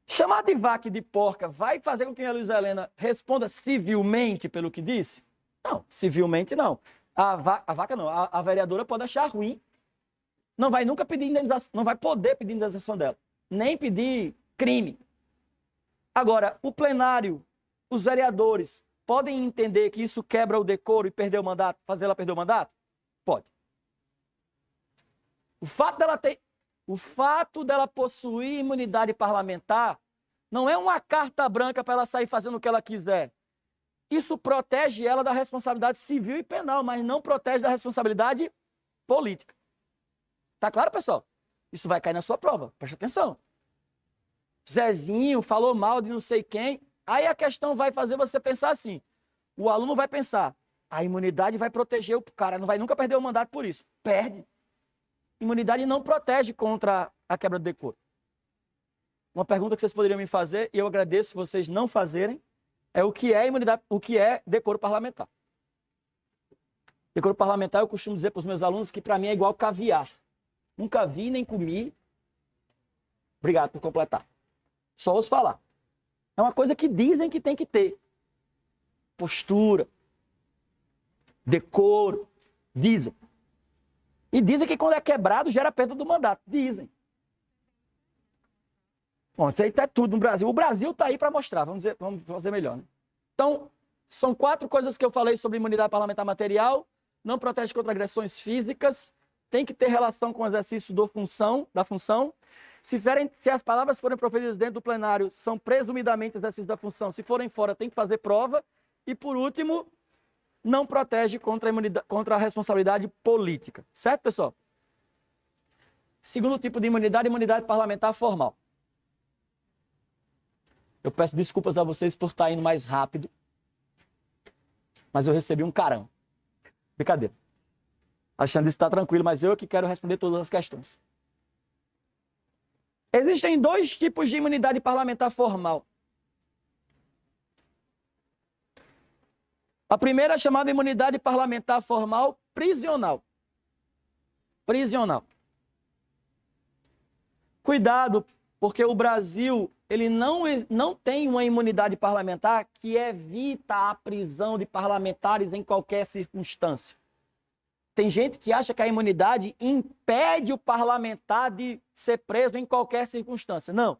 Chamar de vaca e de porca vai fazer com que a Heloísa Helena responda civilmente pelo que disse? Não, civilmente não. A vaca não, a vereadora pode achar ruim. Não vai nunca pedir indenização, não vai poder pedir indenização dela. Nem pedir crime. Agora, o plenário, os vereadores, podem entender que isso quebra o decoro e perder o mandato, fazer ela perder o mandato? Pode. O fato dela possuir imunidade parlamentar não é uma carta branca para ela sair fazendo o que ela quiser. Isso protege ela da responsabilidade civil e penal, mas não protege da responsabilidade política. Tá claro, pessoal? Isso vai cair na sua prova. Preste atenção. Zezinho falou mal de não sei quem. Aí a questão vai fazer você pensar assim. O aluno vai pensar, a imunidade vai proteger o cara, não vai nunca perder o mandato por isso. Perde. Imunidade não protege contra a quebra do decoro. Uma pergunta que vocês poderiam me fazer, e eu agradeço se vocês não fazerem, é o que é imunidade, o que é decoro parlamentar. Decoro parlamentar, eu costumo dizer para os meus alunos que para mim é igual caviar. Nunca vi nem comi. Obrigado por completar. Só ouço falar. É uma coisa que dizem que tem que ter. Postura, decoro, dizem. E dizem que quando é quebrado gera perda do mandato. Dizem. Bom, isso aí tá tudo no Brasil. O Brasil está aí para mostrar. Vamos fazer melhor. Né? Então, são 4 coisas que eu falei sobre imunidade parlamentar material. Não protege contra agressões físicas. Tem que ter relação com o exercício da função. Se as palavras forem proferidas dentro do plenário, são presumidamente exercício da função. Se forem fora, tem que fazer prova. E, por último, não protege contra a responsabilidade política. Certo, pessoal? Segundo tipo de imunidade, imunidade parlamentar formal. Eu peço desculpas a vocês por estar indo mais rápido, mas eu recebi um carão. Brincadeira. Alexandre está tranquilo, mas eu que quero responder todas as questões. Existem 2 tipos de imunidade parlamentar formal. A primeira é chamada imunidade parlamentar formal prisional. Prisional. Cuidado, porque o Brasil ele não tem uma imunidade parlamentar que evita a prisão de parlamentares em qualquer circunstância. Tem gente que acha que a imunidade impede o parlamentar de ser preso em qualquer circunstância. Não.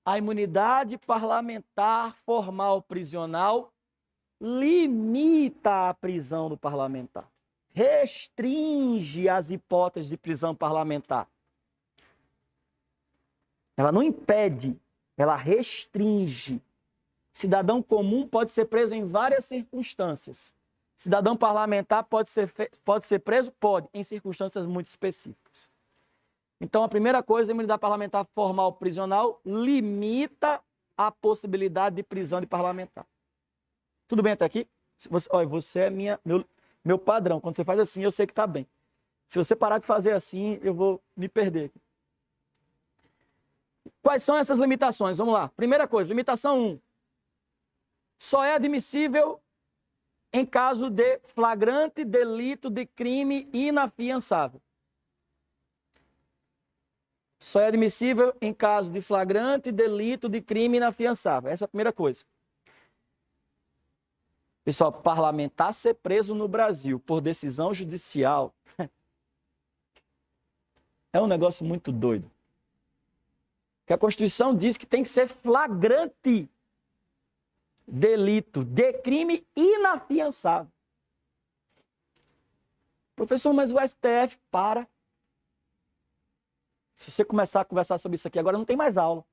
A imunidade parlamentar formal prisional limita a prisão do parlamentar. Restringe as hipóteses de prisão parlamentar. Ela não impede, ela restringe. Cidadão comum pode ser preso em várias circunstâncias. Cidadão parlamentar pode ser preso? Pode, em circunstâncias muito específicas. Então, a primeira coisa, a imunidade parlamentar formal prisional limita a possibilidade de prisão de parlamentar. Tudo bem até aqui? Olha, você é meu padrão. Quando você faz assim, eu sei que está bem. Se você parar de fazer assim, eu vou me perder. Quais são essas limitações? Vamos lá. Primeira coisa, limitação 1. Só é admissível em caso de flagrante delito de crime inafiançável. Só é admissível em caso de flagrante delito de crime inafiançável. Essa é a primeira coisa. Pessoal, parlamentar ser preso no Brasil por decisão judicial é um negócio muito doido. Que a Constituição diz que tem que ser flagrante delito de crime inafiançável. Professor, mas o STF para. Se você começar a conversar sobre isso aqui agora, não tem mais aula.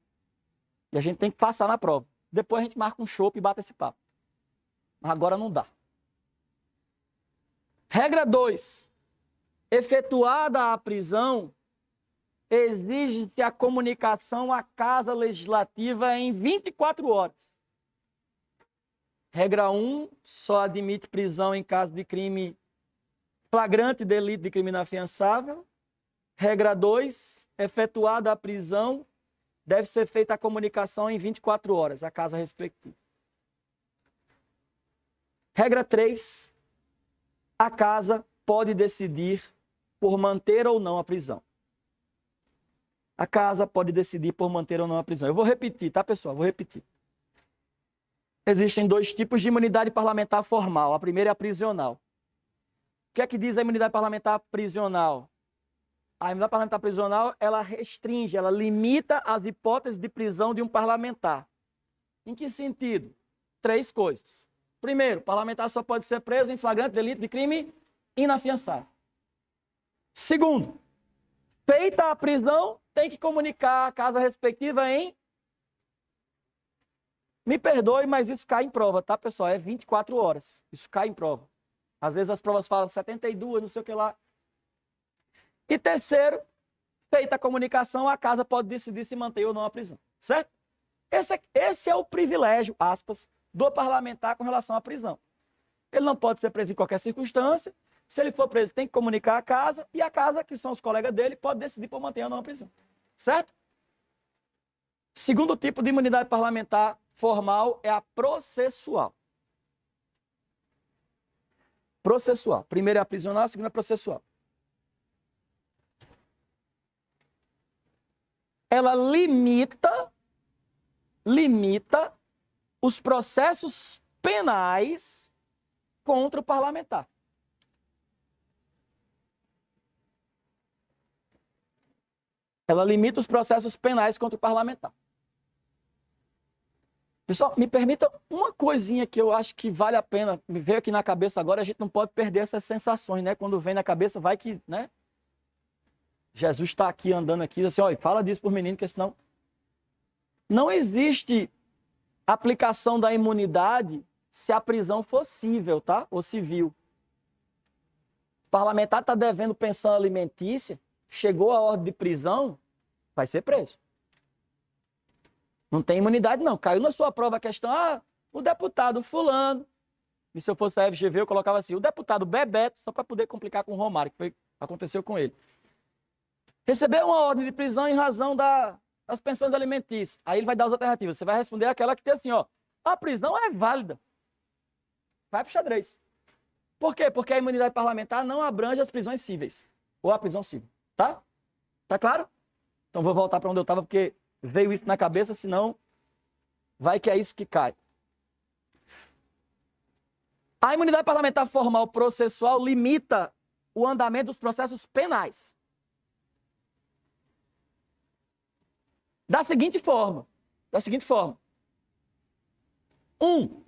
E a gente tem que passar na prova. Depois a gente marca um chopp e bate esse papo. Mas agora não dá. Regra 2. Efetuada a prisão, exige-se a comunicação à Casa Legislativa em 24 horas. Regra 1, só admite prisão em caso de crime flagrante delito de crime inafiançável. Regra 2, efetuada a prisão, deve ser feita a comunicação em 24 horas, à casa respectiva. Regra 3, a casa pode decidir por manter ou não a prisão. A casa pode decidir por manter ou não a prisão. Eu vou repetir, tá, pessoal? Vou repetir. Existem 2 tipos de imunidade parlamentar formal. A primeira é a prisional. O que é que diz a imunidade parlamentar prisional? A imunidade parlamentar prisional, ela restringe, ela limita as hipóteses de prisão de um parlamentar. Em que sentido? 3 coisas. Primeiro, o parlamentar só pode ser preso em flagrante delito de crime inafiançável. Segundo, feita a prisão, tem que comunicar a casa respectiva em... Me perdoe, mas isso cai em prova, tá, pessoal? É 24 horas. Isso cai em prova. Às vezes as provas falam 72, não sei o que lá. E terceiro, feita a comunicação, a casa pode decidir se manter ou não a prisão. Certo? Esse é o privilégio, aspas, do parlamentar com relação à prisão. Ele não pode ser preso em qualquer circunstância. Se ele for preso, tem que comunicar a casa. E a casa, que são os colegas dele, pode decidir por manter ou não a prisão. Certo? Segundo tipo de imunidade parlamentar formal é a processual. Processual. Primeiro é a prisional, a segunda é a processual. Ela limita os processos penais contra o parlamentar. Ela limita os processos penais contra o parlamentar. Pessoal, me permita uma coisinha que eu acho que vale a pena, me veio aqui na cabeça agora, a gente não pode perder essas sensações, né? Quando vem na cabeça, vai que, né? Jesus está aqui, andando aqui, assim, olha, fala disso por menino, porque senão... Não existe aplicação da imunidade se a prisão for cível, tá? Ou civil. O parlamentar está devendo pensão alimentícia, chegou a ordem de prisão, vai ser preso. Não tem imunidade, não. Caiu na sua prova a questão, o deputado fulano, e se eu fosse a FGV, eu colocava assim, o deputado Bebeto, só para poder complicar com o Romário, que aconteceu com ele. Recebeu uma ordem de prisão em razão das pensões alimentícias. Aí ele vai dar as alternativas. Você vai responder aquela que tem assim, ó, a prisão é válida. Vai pro xadrez. Por quê? Porque a imunidade parlamentar não abrange as prisões cíveis. Ou a prisão civil. Tá? Tá claro? Então vou voltar para onde eu estava, porque veio isso na cabeça, senão vai que é isso que cai. A imunidade parlamentar formal processual limita o andamento dos processos penais. Da seguinte forma. 1.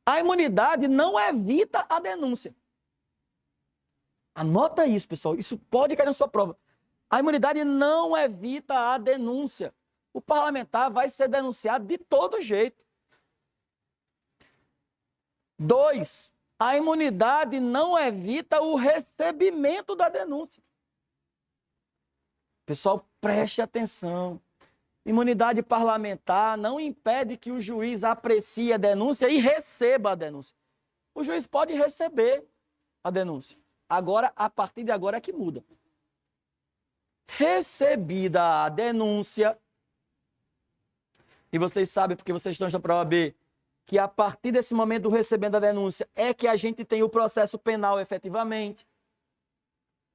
A imunidade não evita a denúncia. Anota isso, pessoal. Isso pode cair na sua prova. A imunidade não evita a denúncia. O parlamentar vai ser denunciado de todo jeito. 2. A imunidade não evita o recebimento da denúncia. Pessoal, preste atenção. Imunidade parlamentar não impede que o juiz aprecie a denúncia e receba a denúncia. O juiz pode receber a denúncia. Agora, a partir de agora é que muda. Recebida a denúncia, e vocês sabem, porque vocês estão na prova B, que a partir desse momento do recebendo a denúncia é que a gente tem o processo penal efetivamente.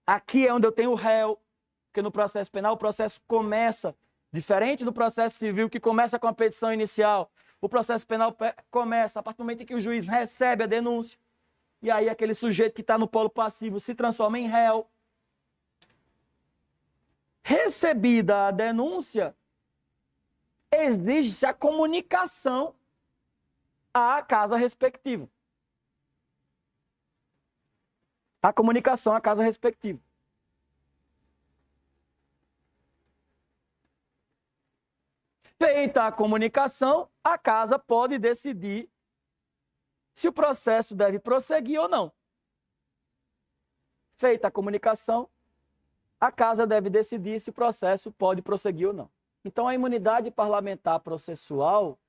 Aqui é onde eu tenho o réu, porque no processo penal o processo começa, diferente do processo civil, que começa com a petição inicial. O processo penal começa a partir do momento em que o juiz recebe a denúncia. E aí aquele sujeito que está no polo passivo se transforma em réu. Recebida a denúncia, exige-se a comunicação à casa respectiva. A comunicação à casa respectiva. Feita a comunicação, a casa pode decidir se o processo deve prosseguir ou não. Feita a comunicação, a casa deve decidir se o processo pode prosseguir ou não. Então, a imunidade parlamentar processual,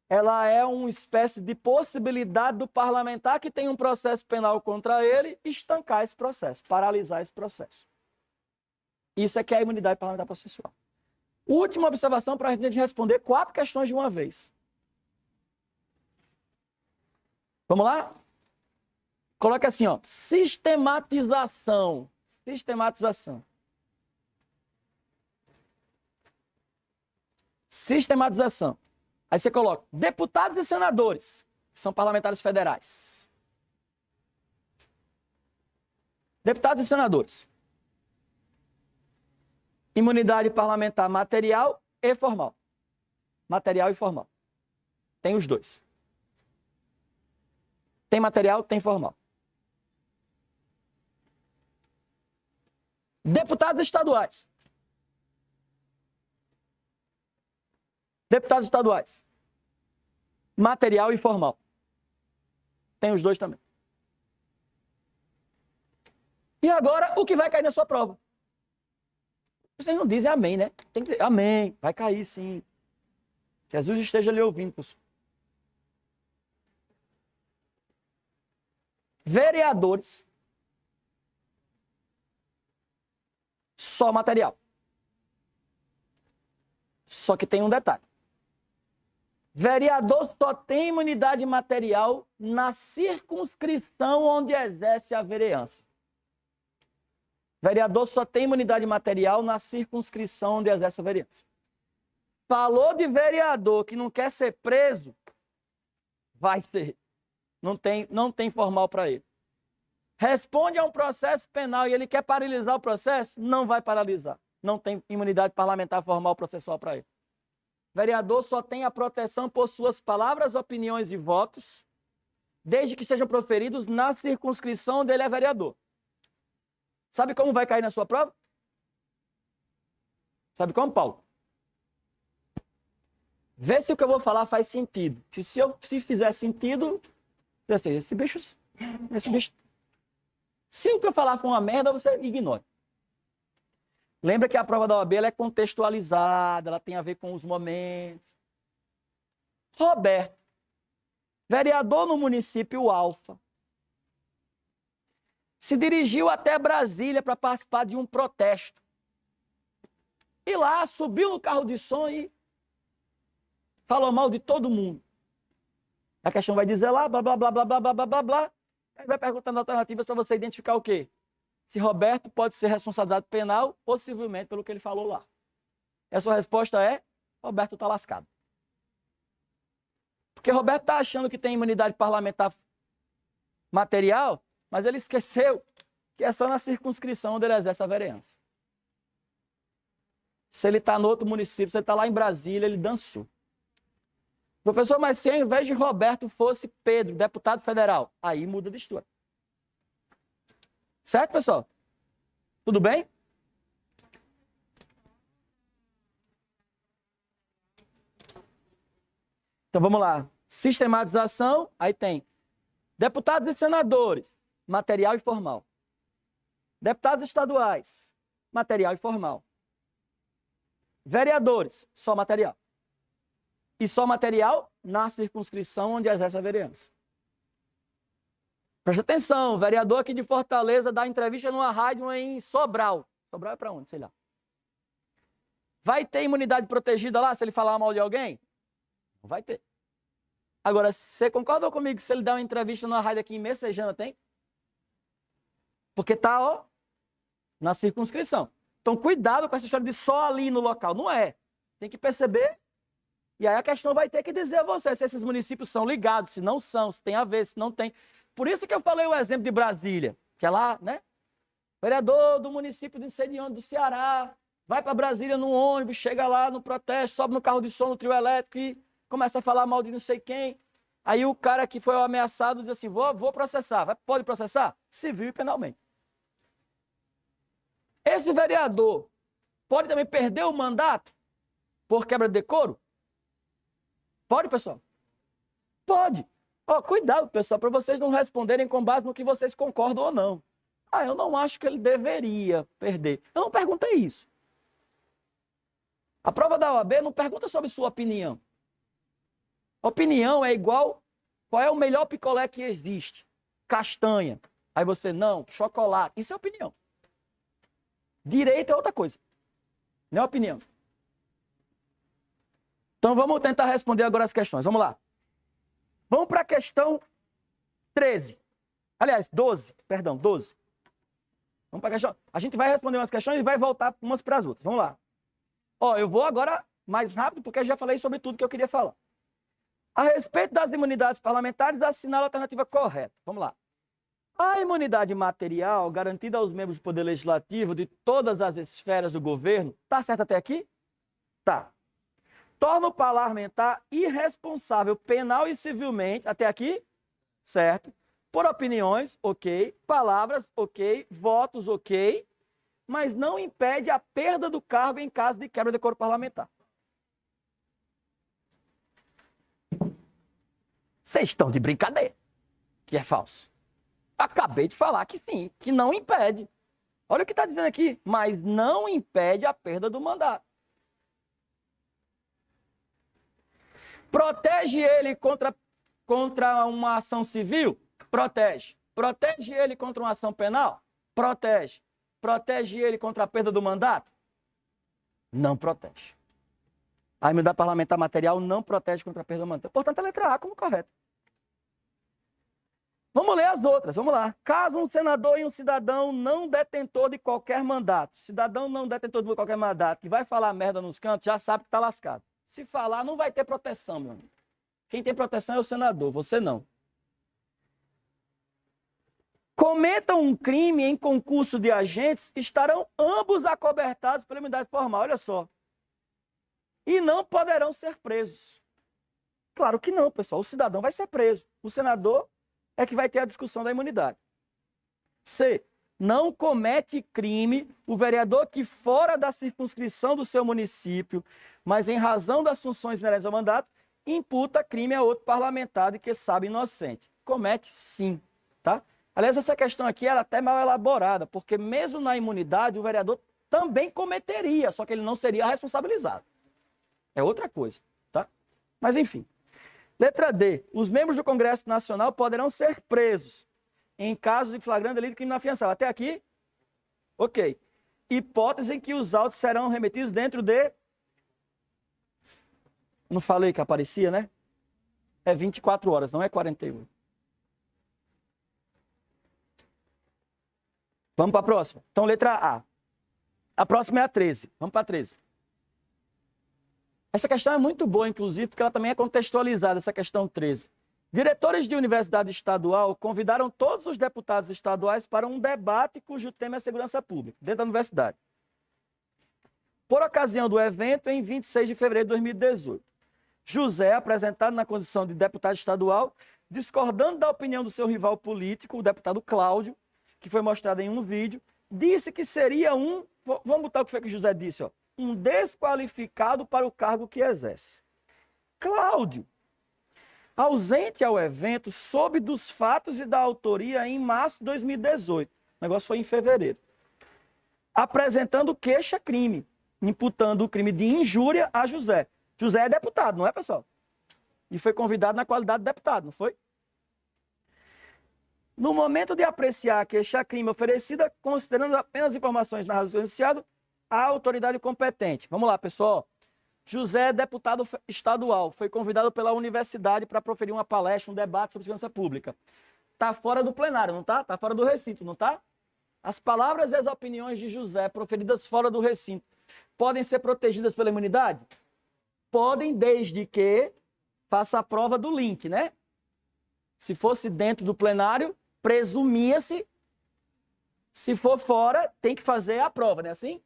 ela é uma espécie de possibilidade do parlamentar que tem um processo penal contra ele estancar esse processo, paralisar esse processo. Isso é que é a imunidade parlamentar processual. Última observação para a gente responder 4 questões de uma vez. Vamos lá? Coloca assim, ó, sistematização. Sistematização. Sistematização. Aí você coloca deputados e senadores, que são parlamentares federais. Deputados e senadores. Imunidade parlamentar material e formal. Material e formal. Tem os dois. Tem material, tem formal. Deputados estaduais. Deputados estaduais. Material e formal. Tem os dois também. E agora, o que vai cair na sua prova? Vocês não dizem amém, né? Tem que dizer amém, vai cair sim. Jesus esteja lhe ouvindo, pessoal. Vereadores. Só material. Só que tem um detalhe. Vereador só tem imunidade material na circunscrição onde exerce a vereança. Vereador só tem imunidade material na circunscrição onde exerce a vereança. Falou de vereador que não quer ser preso, vai ser. Não tem formal para ele. Responde a um processo penal e ele quer paralisar o processo, não vai paralisar. Não tem imunidade parlamentar formal processual para ele. Vereador só tem a proteção por suas palavras, opiniões e votos, desde que sejam proferidos na circunscrição onde ele é vereador. Sabe como vai cair na sua prova? Sabe como, Paulo? Vê se o que eu vou falar faz sentido. Se fizer sentido, esse bicho. Se o que eu falar for uma merda, você ignora. Lembra que a prova da OAB ela é contextualizada, ela tem a ver com os momentos. Roberto, vereador no município Alfa, se dirigiu até Brasília para participar de um protesto. E lá subiu no carro de som e falou mal de todo mundo. A questão vai dizer lá, blá, blá, blá, blá, blá, blá, blá, blá, blá. Aí vai perguntando alternativas para você identificar o quê? Se Roberto pode ser responsabilizado penal ou civilmente pelo que ele falou lá. E a sua resposta é, Roberto está lascado. Porque Roberto está achando que tem imunidade parlamentar material, mas ele esqueceu que é só na circunscrição onde ele exerce a vereança. Se ele está no outro município, se ele está lá em Brasília, ele dançou. Professor, mas se ao invés de Roberto fosse Pedro, deputado federal, aí muda de história. Certo, pessoal? Tudo bem? Então vamos lá. Sistematização, aí tem deputados e senadores, material e formal. Deputados estaduais, material e formal. Vereadores, só material. E só material na circunscrição onde exerce a vereança. Presta atenção, o vereador aqui de Fortaleza dá entrevista numa rádio em Sobral. Sobral é para onde? Sei lá. Vai ter imunidade protegida lá se ele falar mal de alguém? Não vai ter. Agora, você concorda comigo que se ele der uma entrevista numa rádio aqui em Messejana, tem? Porque tá, ó, na circunscrição. Então, cuidado com essa história de só ali no local. Não é. Tem que perceber. E aí a questão vai ter que dizer a você se esses municípios são ligados, se não são, se tem a ver, se não tem. Por isso que eu falei o exemplo de Brasília, que é lá, né? Vereador do município de não sei de onde, do Ceará, vai para Brasília no ônibus, chega lá no protesto, sobe no carro de som, no trio elétrico e começa a falar mal de não sei quem. Aí o cara que foi ameaçado diz assim, vou processar. Pode processar? Civil e penalmente. Esse vereador pode também perder o mandato por quebra de decoro? Pode, pessoal? Pode. Ó, cuidado, pessoal, para vocês não responderem com base no que vocês concordam ou não. Ah, eu não acho que ele deveria perder. Eu não perguntei isso. A prova da OAB não pergunta sobre sua opinião. Opinião é igual qual é o melhor picolé que existe. Castanha. Aí você, não, chocolate. Isso é opinião. Direito é outra coisa. Não é opinião. Então vamos tentar responder agora as questões. Vamos lá. Vamos para a questão 13. Aliás, 12. Perdão, 12. Vamos para a questão. A gente vai responder umas questões e vai voltar umas para as outras. Vamos lá. Ó, eu vou agora mais rápido porque já falei sobre tudo que eu queria falar. A respeito das imunidades parlamentares, assinala a alternativa correta. Vamos lá. A imunidade material garantida aos membros do Poder Legislativo de todas as esferas do governo, tá certo até aqui? Tá. Torna o parlamentar irresponsável penal e civilmente, até aqui? Certo. Por opiniões, ok. Palavras, ok. Votos, ok. Mas não impede a perda do cargo em caso de quebra de decoro parlamentar. Vocês estão de brincadeira, que é falso. Acabei de falar que sim, que não impede. Olha o que está dizendo aqui, mas não impede a perda do mandato. Protege ele contra uma ação civil? Protege. Protege ele contra uma ação penal? Protege. Protege ele contra a perda do mandato? Não protege. A imunidade parlamentar material não protege contra a perda do mandato. Portanto, a letra A como correta. Vamos ler as outras, vamos lá. Caso um senador e um cidadão não detentor de qualquer mandato, cidadão não detentor de qualquer mandato, que vai falar merda nos cantos, já sabe que está lascado. Se falar, não vai ter proteção, meu amigo. Quem tem proteção é o senador, você não. Cometam um crime em concurso de agentes, estarão ambos acobertados pela imunidade formal, olha só. E não poderão ser presos. Claro que não, pessoal. O cidadão vai ser preso. O senador é que vai ter a discussão da imunidade. C. Não comete crime o vereador que fora da circunscrição do seu município, mas em razão das funções inerentes ao mandato, imputa crime a outro parlamentar de que sabe inocente. Comete sim, tá? Aliás, essa questão aqui ela é até mal elaborada, porque mesmo na imunidade o vereador também cometeria, só que ele não seria responsabilizado. É outra coisa, tá? Mas enfim. Letra D. Os membros do Congresso Nacional poderão ser presos em caso de flagrante delito de crime inafiançável. Até aqui? Ok. Hipótese em que os autos serão remetidos dentro de... Não falei que aparecia, né? É 24 horas, não é 48. Vamos para a próxima. Então, letra A. A próxima é a 13. Vamos para a 13. Essa questão é muito boa, inclusive, porque ela também é contextualizada, essa questão 13. Diretores de universidade estadual convidaram todos os deputados estaduais para um debate cujo tema é segurança pública, dentro da universidade. Por ocasião do evento, em 26 de fevereiro de 2018, José, apresentado na condição de deputado estadual, discordando da opinião do seu rival político, o deputado Cláudio, que foi mostrado em um vídeo, disse que seria um... Vamos botar o que foi que José disse, ó. Um desqualificado para o cargo que exerce. Cláudio, ausente ao evento, soube dos fatos e da autoria em março de 2018. O negócio foi em fevereiro. Apresentando queixa-crime. imputando o crime de injúria a José. José é deputado, não é, pessoal? E foi convidado na qualidade de deputado, não foi? No momento de apreciar a queixa-crime oferecida, considerando apenas informações narradas do enunciado, a autoridade competente. Vamos lá, pessoal. José é deputado estadual, foi convidado pela universidade para proferir uma palestra, um debate sobre segurança pública. Está fora do plenário, não está? Está fora do recinto, não está? As palavras e as opiniões de José proferidas fora do recinto podem ser protegidas pela imunidade? Podem, desde que faça a prova do link, né? Se fosse dentro do plenário, presumia-se. Se for fora, tem que fazer a prova, não é assim?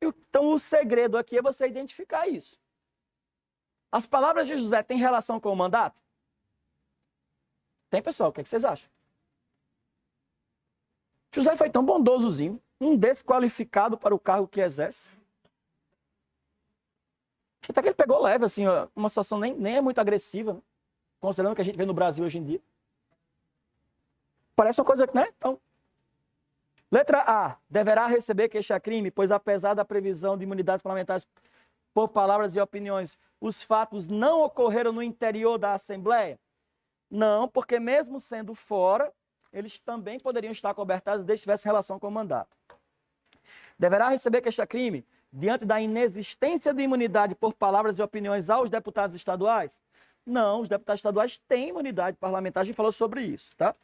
Então, o segredo aqui é você identificar isso. As palavras de José têm relação com o mandato? Tem, pessoal? O que vocês acham? José foi tão bondosozinho, um desqualificado para o cargo que exerce. Até que ele pegou leve, assim, uma situação nem é muito agressiva, né? Considerando o que a gente vê no Brasil hoje em dia. Parece uma coisa, né? Então, letra A. Deverá receber queixa-crime, pois apesar da previsão de imunidades parlamentares por palavras e opiniões, os fatos não ocorreram no interior da Assembleia? Não, porque mesmo sendo fora, eles também poderiam estar cobertados desde que tivesse relação com o mandato. Deverá receber queixa-crime diante da inexistência de imunidade por palavras e opiniões aos deputados estaduais? Não, os deputados estaduais têm imunidade parlamentar, a gente falou sobre isso, tá?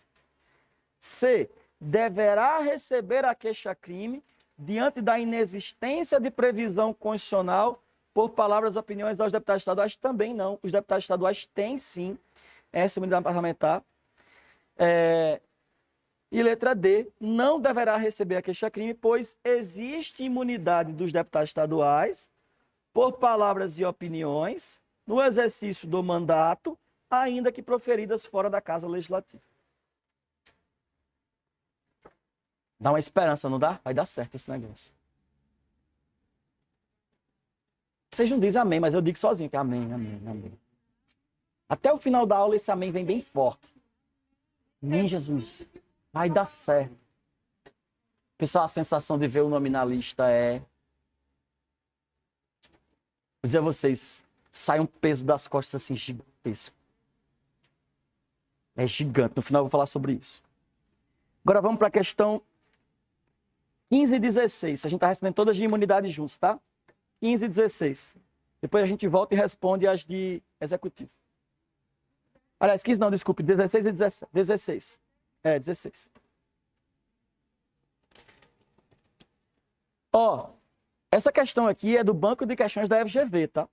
C. Deverá receber a queixa-crime diante da inexistência de previsão constitucional por palavras e opiniões aos deputados estaduais? Também não. Os deputados estaduais têm, sim, essa imunidade parlamentar. E letra D. Não deverá receber a queixa-crime, pois existe imunidade dos deputados estaduais por palavras e opiniões no exercício do mandato, ainda que proferidas fora da Casa Legislativa. Dá uma esperança, não dá? Vai dar certo esse negócio. Vocês não dizem amém, mas eu digo sozinho que é amém, amém, amém. Até o final da aula esse amém vem bem forte. Amém, Jesus. Vai dar certo. Pessoal, a sensação de ver o nome na lista é... Vou dizer a vocês, sai um peso das costas assim gigantesco. É gigante. No final eu vou falar sobre isso. Agora vamos para a questão 15 e 16. A gente está respondendo todas de imunidade juntos, tá? 15 e 16. Depois a gente volta e responde as de executivo. Aliás, 15 não, desculpe. 16 e 17. 16. 16. Ó, essa questão aqui é do banco de questões da FGV, tá?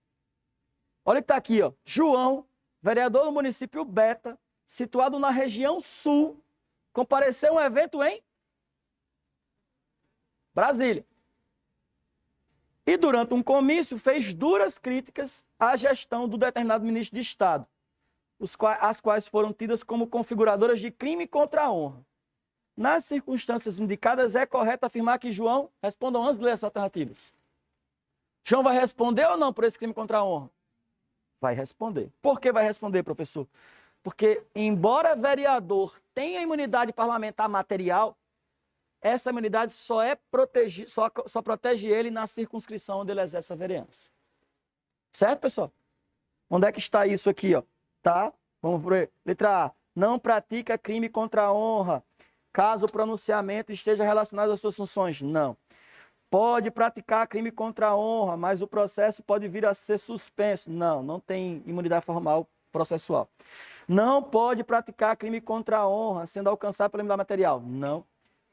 Olha o que tá aqui, ó. João, vereador do município Beta, situado na região sul, compareceu a um evento em Brasília. E durante um comício fez duras críticas à gestão do determinado ministro de Estado, as quais foram tidas como configuradoras de crime contra a honra. Nas circunstâncias indicadas, é correto afirmar que João... Respondam antes de ler as alternativas. João vai responder ou não por esse crime contra a honra? Vai responder. Por que vai responder, professor? Porque, embora vereador tenha imunidade parlamentar material, essa imunidade só protege ele na circunscrição onde ele exerce a vereança. Certo, pessoal? Onde é que está isso aqui, ó? Tá? Vamos ver. Letra A. Não pratica crime contra a honra, caso o pronunciamento esteja relacionado às suas funções. Não. Pode praticar crime contra a honra, mas o processo pode vir a ser suspenso. Não, não tem imunidade formal processual. Não pode praticar crime contra a honra, sendo alcançado pela imunidade material. Não.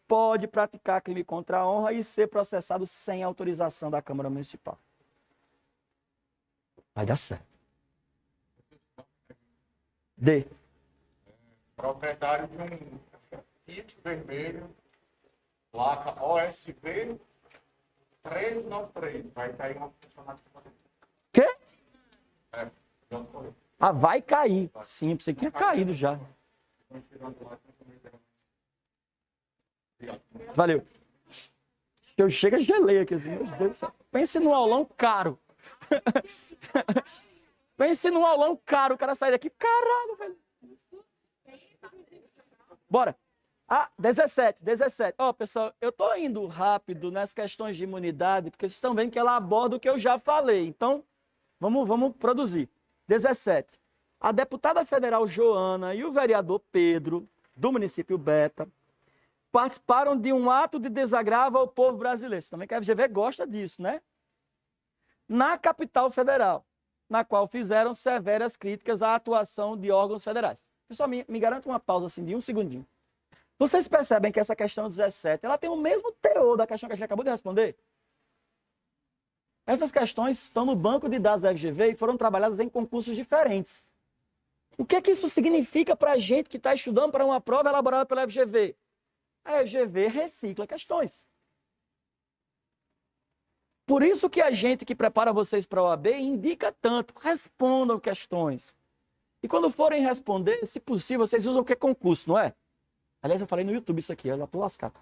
Pode praticar crime contra a honra e ser processado sem autorização da Câmara Municipal. Vai dar certo. D. Proprietário de um kit vermelho, placa OSV 393. Vai cair uma funcionária. Quê? Já foi. Ah, vai cair. Sim, você tinha caído já. Valeu. Eu chego e gelei aqui assim, meu Deus do céu. Pense num aulão caro. Pense num aulão caro, o cara sai daqui. Caralho, velho. Bora. Ah, 17. Ó, pessoal, eu tô indo rápido nas questões de imunidade, porque vocês estão vendo que ela aborda o que eu já falei. Então, vamos produzir. 17. A deputada federal Joana e o vereador Pedro, do município Beta, participaram de um ato de desagravo ao povo brasileiro. Você também que a FGV gosta disso, né? Na capital federal, na qual fizeram severas críticas à atuação de órgãos federais. Pessoal, me garanta uma pausa assim de um segundinho. Vocês percebem que essa questão 17, ela tem o mesmo teor da questão que a gente acabou de responder? Essas questões estão no banco de dados da FGV e foram trabalhadas em concursos diferentes. O que é que isso significa para a gente que está estudando para uma prova elaborada pela FGV? A FGV recicla questões. Por isso que a gente que prepara vocês para a OAB indica tanto, respondam questões. E quando forem responder, se possível, vocês usam o que? Concurso, não é? Aliás, eu falei no YouTube isso aqui, eu já tô lascado.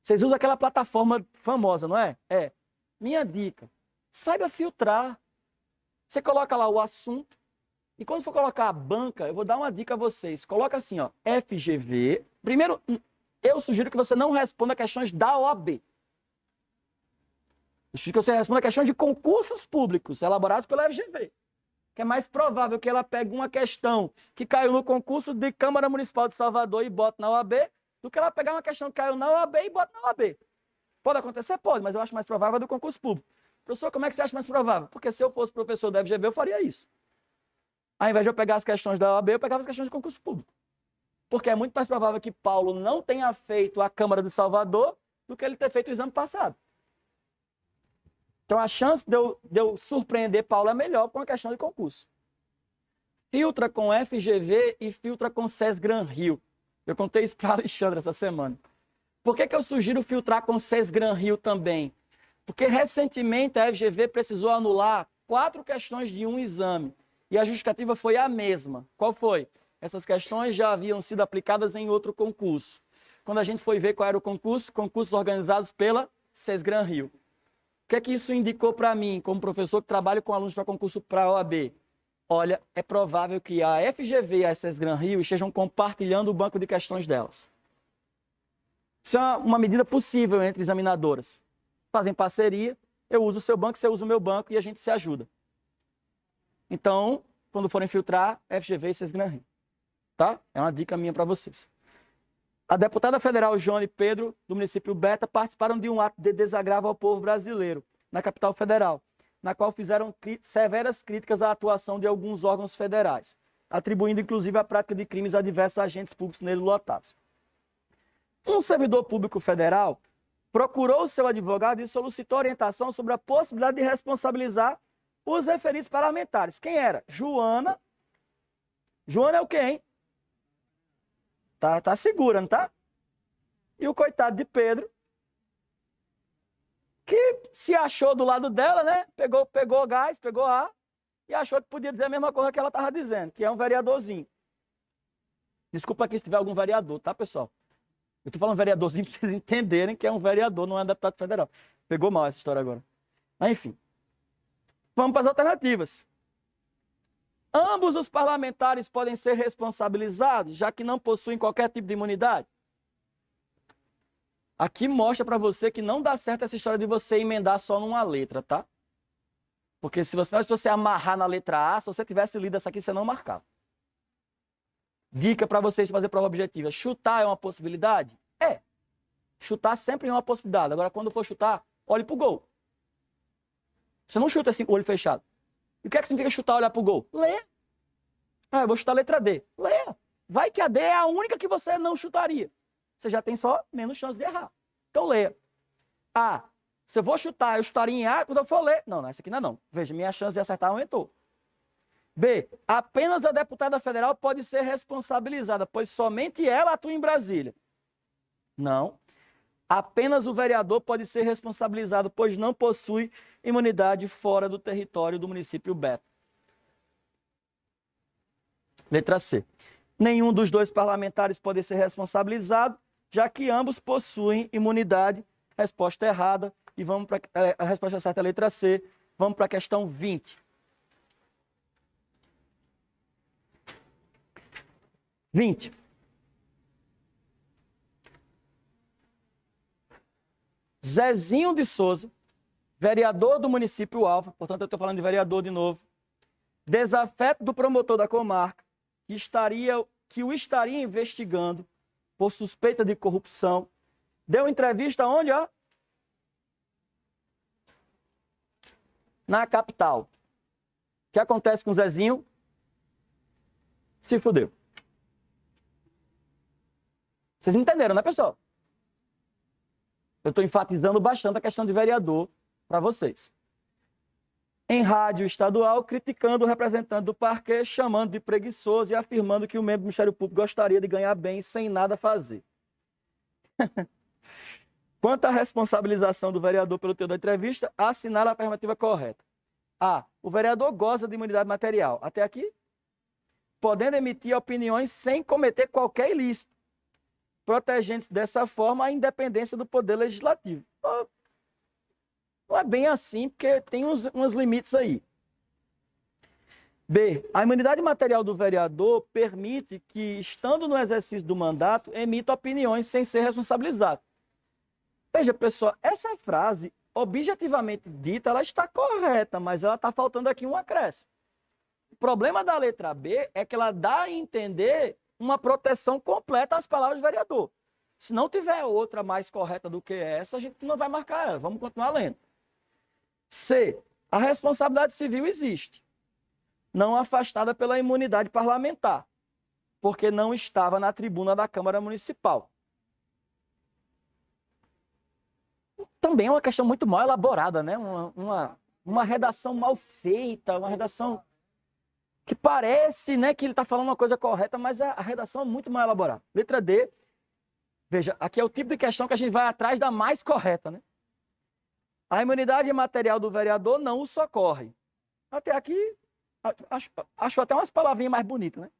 Vocês usam aquela plataforma famosa, não é? É. Minha dica, saiba filtrar. Você coloca lá o assunto, e quando for colocar a banca, eu vou dar uma dica a vocês. Coloca assim, ó, FGV. Primeiro, eu sugiro que você não responda questões da OAB. Eu sugiro que você responda questões de concursos públicos elaborados pela FGV. Que é mais provável que ela pegue uma questão que caiu no concurso de Câmara Municipal de Salvador e bote na OAB, do que ela pegar uma questão que caiu na OAB e bota na OAB. Pode acontecer? Pode, mas eu acho mais provável do concurso público. Professor, como é que você acha mais provável? Porque se eu fosse professor da FGV, eu faria isso. Ao invés de eu pegar as questões da OAB, eu pegava as questões de concurso público. Porque é muito mais provável que Paulo não tenha feito a Câmara de Salvador do que ele ter feito o exame passado. Então, a chance de eu surpreender Paulo é melhor com a questão de concurso. Filtra com FGV e filtra com SESGRAN Rio. Eu contei isso para Alexandre essa semana. Por que eu sugiro filtrar com SESGRAN Rio também? Porque recentemente a FGV precisou anular 4 questões de um exame. E a justificativa foi a mesma. Qual foi? Essas questões já haviam sido aplicadas em outro concurso. Quando a gente foi ver qual era o concurso, concursos organizados pela SESGRAN Rio. O que é que isso indicou para mim, como professor que trabalha com alunos para concurso para a OAB? Olha, é provável que a FGV e a SESGRAN Rio estejam compartilhando o banco de questões delas. Isso é uma medida possível entre examinadoras. Fazem parceria, eu uso o seu banco, você usa o meu banco e a gente se ajuda. Então, quando forem filtrar, FGV e SESGRAN Rio. Tá? É uma dica minha para vocês. A deputada federal Joana e Pedro, do município Beta, participaram de um ato de desagravo ao povo brasileiro, na capital federal, na qual fizeram severas críticas à atuação de alguns órgãos federais, atribuindo inclusive a prática de crimes a diversos agentes públicos neles lotados. Um servidor público federal procurou seu advogado e solicitou orientação sobre a possibilidade de responsabilizar os referidos parlamentares. Quem era? Joana. Joana é o quê, hein? Tá segura, não tá? E o coitado de Pedro, que se achou do lado dela, né? Pegou gás, pegou ar, e achou que podia dizer a mesma coisa que ela estava dizendo, que é um vereadorzinho. Desculpa aqui se tiver algum vereador, tá, pessoal? Eu tô falando vereadorzinho para vocês entenderem que é um vereador, não é um deputado federal. Pegou mal essa história agora. Mas, enfim. Vamos para as alternativas. Ambos os parlamentares podem ser responsabilizados, já que não possuem qualquer tipo de imunidade. Aqui mostra para você que não dá certo essa história de você emendar só numa letra, tá? Porque se você amarrar na letra A, se você tivesse lido essa aqui, você não marcava. Dica para vocês fazer prova objetiva. Chutar é uma possibilidade? É. Chutar sempre é uma possibilidade. Agora, quando for chutar, olhe para o gol. Você não chuta assim com o olho fechado. E o que é que significa chutar, olhar para o gol? Lê. Ah, eu vou chutar a letra D. Lê. Vai que a D é a única que você não chutaria. Você já tem só menos chance de errar. Então, leia. A. Se eu vou chutar, eu chutaria em A quando eu for ler. Não, essa aqui não é não. Veja, minha chance de acertar aumentou. B. Apenas a deputada federal pode ser responsabilizada, pois somente ela atua em Brasília. Não. Apenas o vereador pode ser responsabilizado, pois não possui imunidade fora do território do município Beta. Letra C. Nenhum dos dois parlamentares pode ser responsabilizado, já que ambos possuem imunidade. Resposta errada. E vamos para a resposta certa é a letra C. Vamos para a questão 20. 20. Zezinho de Souza, vereador do município Alfa, portanto eu estou falando de vereador de novo, desafeto do promotor da comarca, que o estaria investigando por suspeita de corrupção, deu entrevista onde, ó? Na capital. O que acontece com o Zezinho? Se fudeu. Vocês entenderam, né, pessoal? Eu estou enfatizando bastante a questão de vereador para vocês. Em rádio estadual, criticando o representante do parquê, chamando de preguiçoso e afirmando que o membro do Ministério Público gostaria de ganhar bem sem nada fazer. Quanto à responsabilização do vereador pelo teor da entrevista, assinala a afirmativa correta. A. O vereador goza de imunidade material. Até aqui? Podendo emitir opiniões sem cometer qualquer ilícito, protegendo dessa forma a independência do poder legislativo. Não é bem assim, porque tem uns limites aí. B. A imunidade material do vereador permite que, estando no exercício do mandato, emita opiniões sem ser responsabilizado. Veja, pessoal, essa frase, objetivamente dita, ela está correta, mas ela está faltando aqui um acréscimo. O problema da letra B é que ela dá a entender uma proteção completa às palavras do vereador. Se não tiver outra mais correta do que essa, a gente não vai marcar ela. Vamos continuar lendo. C. A responsabilidade civil existe, não afastada pela imunidade parlamentar, porque não estava na tribuna da Câmara Municipal. Também é uma questão muito mal elaborada, né? Uma redação mal feita, uma redação que parece, né, que ele está falando uma coisa correta, mas a redação é muito mal elaborada. Letra D. Veja, aqui é o tipo de questão que a gente vai atrás da mais correta, né? A imunidade material do vereador não o socorre. Até aqui, acho até umas palavrinhas mais bonitas, né?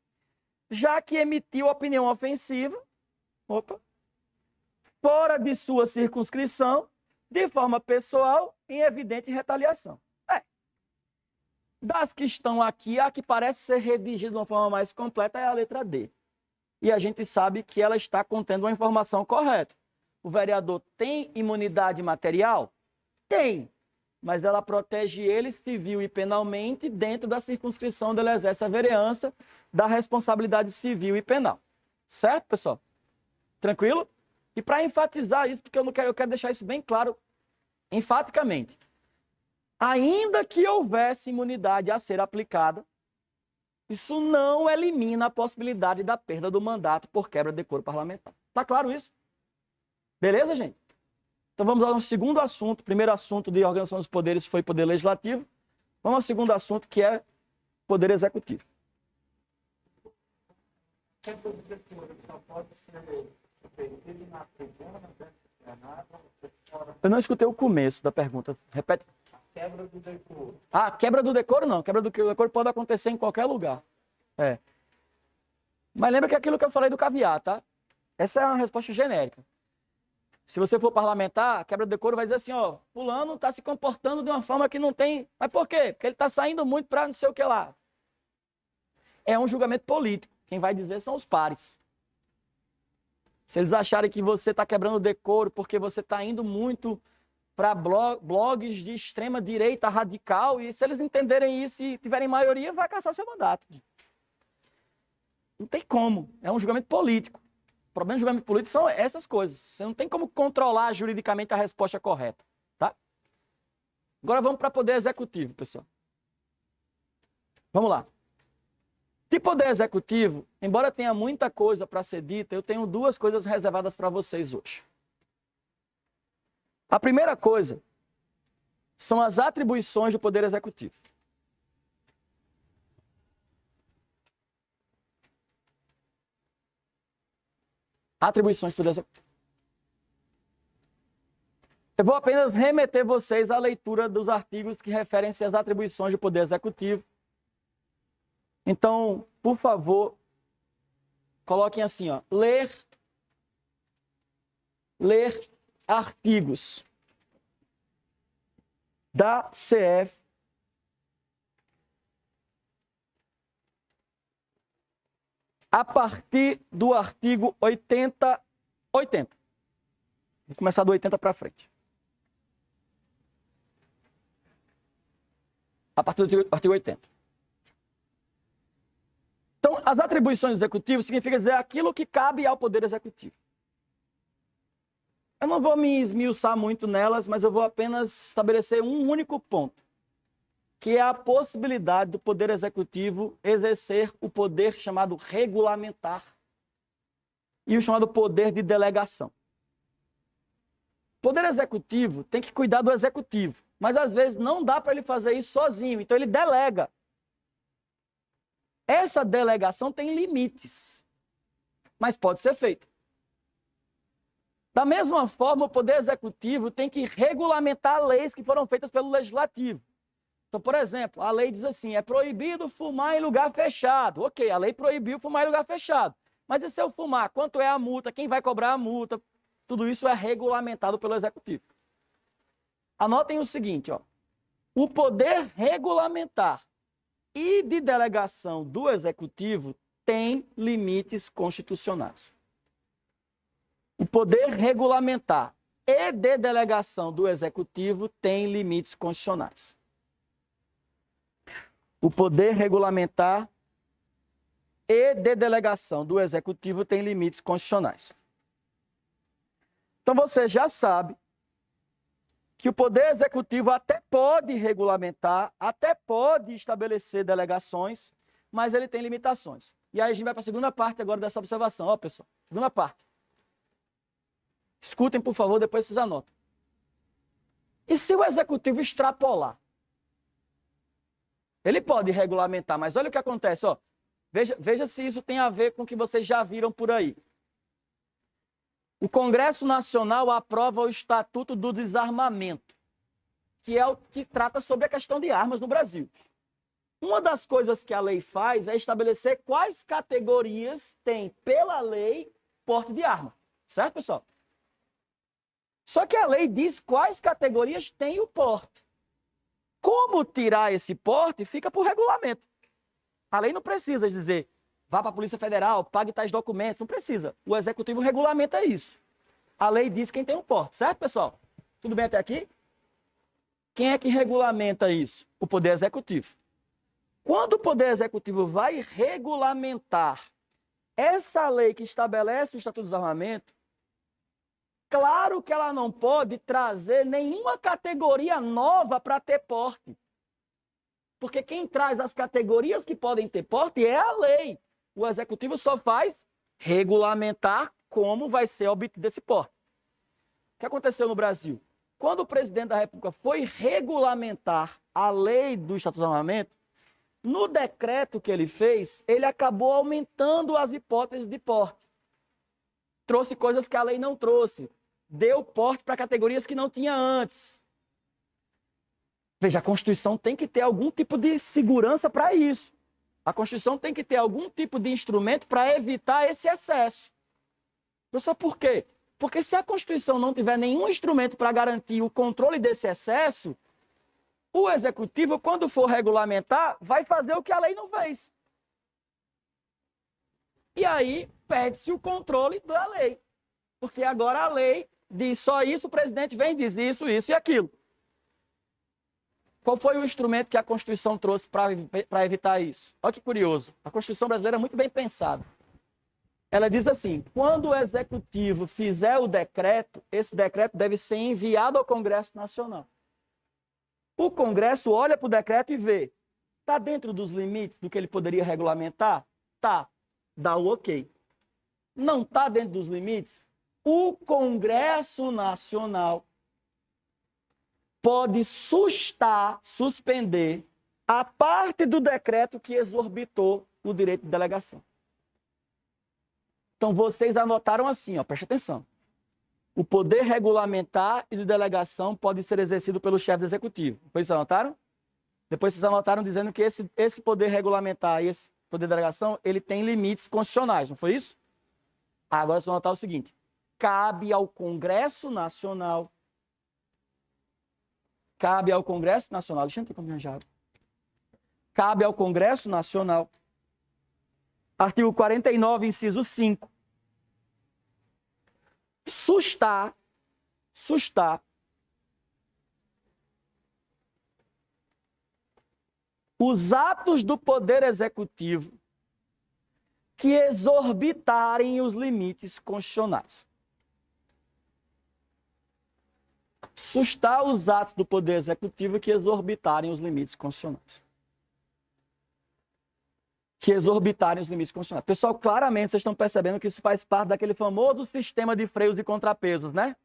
Já que emitiu opinião ofensiva, fora de sua circunscrição, de forma pessoal, em evidente retaliação. Das que estão aqui, a que parece ser redigida de uma forma mais completa é a letra D. E a gente sabe que ela está contendo uma informação correta. O vereador tem imunidade material? Tem, mas ela protege ele civil e penalmente dentro da circunscrição onde ele exerce a vereança da responsabilidade civil e penal. Certo, pessoal? Tranquilo? E para enfatizar isso, porque eu quero deixar isso bem claro, enfaticamente. Ainda que houvesse imunidade a ser aplicada, isso não elimina a possibilidade da perda do mandato por quebra de decoro parlamentar. Tá claro isso? Beleza, gente? Então vamos ao segundo assunto. O primeiro assunto de organização dos poderes foi poder legislativo. Vamos ao segundo assunto, que é poder executivo. Eu não escutei o começo da pergunta. Repete. Quebra do decoro. Ah, quebra do decoro não. Quebra do decoro pode acontecer em qualquer lugar. Mas lembra que é aquilo que eu falei do caviar, tá? Essa é uma resposta genérica. Se você for parlamentar, a quebra do decoro vai dizer assim, ó, fulano está se comportando de uma forma que não tem... Mas por quê? Porque ele está saindo muito para não sei o que lá. É um julgamento político. Quem vai dizer são os pares. Se eles acharem que você está quebrando o decoro porque você está indo muito para blogs de extrema direita radical, e se eles entenderem isso e tiverem maioria, vai caçar seu mandato. Não tem como. É um julgamento político. O problema do julgamento político são essas coisas. Você não tem como controlar juridicamente a resposta correta. Tá? Agora vamos para poder executivo, pessoal. Vamos lá. De poder executivo, embora tenha muita coisa para ser dita, eu tenho duas coisas reservadas para vocês hoje. A primeira coisa são as atribuições do poder executivo. Atribuições do poder executivo. Eu vou apenas remeter vocês à leitura dos artigos que referem-se às atribuições do poder executivo. Então, por favor, coloquem assim, ó, ler artigos da CF a partir do artigo 80. Vou começar do 80 para frente. A partir do artigo 80. Então, as atribuições do executivo significa dizer aquilo que cabe ao poder executivo. Eu não vou me esmiuçar muito nelas, mas eu vou apenas estabelecer um único ponto, que é a possibilidade do poder executivo exercer o poder chamado regulamentar e o chamado poder de delegação. O poder executivo tem que cuidar do executivo, mas às vezes não dá para ele fazer isso sozinho, então ele delega. Essa delegação tem limites, mas pode ser feita. Da mesma forma, o Poder Executivo tem que regulamentar leis que foram feitas pelo Legislativo. Então, por exemplo, a lei diz assim, é proibido fumar em lugar fechado. Ok, a lei proibiu fumar em lugar fechado. Mas e se eu fumar? Quanto é a multa? Quem vai cobrar a multa? Tudo isso é regulamentado pelo Executivo. Anotem o seguinte, ó. O poder regulamentar e de delegação do Executivo tem limites constitucionais. O poder regulamentar e de delegação do Executivo tem limites constitucionais. O poder regulamentar e de delegação do Executivo tem limites constitucionais. Então você já sabe que o Poder Executivo até pode regulamentar, até pode estabelecer delegações, mas ele tem limitações. E aí a gente vai para a segunda parte agora dessa observação. Ó, pessoal, segunda parte. Escutem, por favor, depois vocês anotam. E se o Executivo extrapolar? Ele pode regulamentar, mas olha o que acontece, ó. Veja se isso tem a ver com o que vocês já viram por aí. O Congresso Nacional aprova o Estatuto do Desarmamento, que é o que trata sobre a questão de armas no Brasil. Uma das coisas que a lei faz é estabelecer quais categorias tem, pela lei, porte de arma. Certo, pessoal? Só que a lei diz quais categorias tem o porte. Como tirar esse porte fica por regulamento. A lei não precisa dizer, vá para a Polícia Federal, pague tais documentos, não precisa. O Executivo regulamenta isso. A lei diz quem tem o porte, certo, pessoal? Tudo bem até aqui? Quem é que regulamenta isso? O Poder Executivo. Quando o Poder Executivo vai regulamentar essa lei que estabelece o Estatuto do Desarmamento, claro que ela não pode trazer nenhuma categoria nova para ter porte. Porque quem traz as categorias que podem ter porte é a lei. O Executivo só faz regulamentar como vai ser obtido esse porte. O que aconteceu no Brasil? Quando o presidente da República foi regulamentar a lei do Estatuto do Desarmamento, no decreto que ele fez, ele acabou aumentando as hipóteses de porte. Trouxe coisas que a lei não trouxe. Deu porte para categorias que não tinha antes. Veja, a Constituição tem que ter algum tipo de segurança para isso. A Constituição tem que ter algum tipo de instrumento para evitar esse excesso. Professor, por quê? Porque se a Constituição não tiver nenhum instrumento para garantir o controle desse excesso, o Executivo, quando for regulamentar, vai fazer o que a lei não fez. E aí, perde-se o controle da lei. Porque agora a lei diz só isso, o presidente vem e diz isso, isso e aquilo. Qual foi o instrumento que a Constituição trouxe para evitar isso? Olha que curioso. A Constituição brasileira é muito bem pensada. Ela diz assim, quando o Executivo fizer o decreto, esse decreto deve ser enviado ao Congresso Nacional. O Congresso olha para o decreto e vê, está dentro dos limites do que ele poderia regulamentar? Tá, dá o ok. Não está dentro dos limites? O Congresso Nacional pode suspender a parte do decreto que exorbitou o direito de delegação. Então, vocês anotaram assim, ó, preste atenção. O poder regulamentar e de delegação pode ser exercido pelo chefe do executivo. Depois vocês anotaram? Depois vocês anotaram dizendo que esse poder regulamentar e esse poder de delegação, ele tem limites constitucionais, não foi isso? Agora vocês vão anotar o seguinte. Cabe ao Congresso Nacional. Cabe ao Congresso Nacional. Deixa eu não ter como arranjar. Cabe ao Congresso Nacional. Artigo 49, inciso 5. Sustar os atos do Poder Executivo que exorbitarem os limites constitucionais. Sustar os atos do Poder Executivo que exorbitarem os limites constitucionais. Que exorbitarem os limites constitucionais. Pessoal, claramente vocês estão percebendo que isso faz parte daquele famoso sistema de freios e contrapesos, né?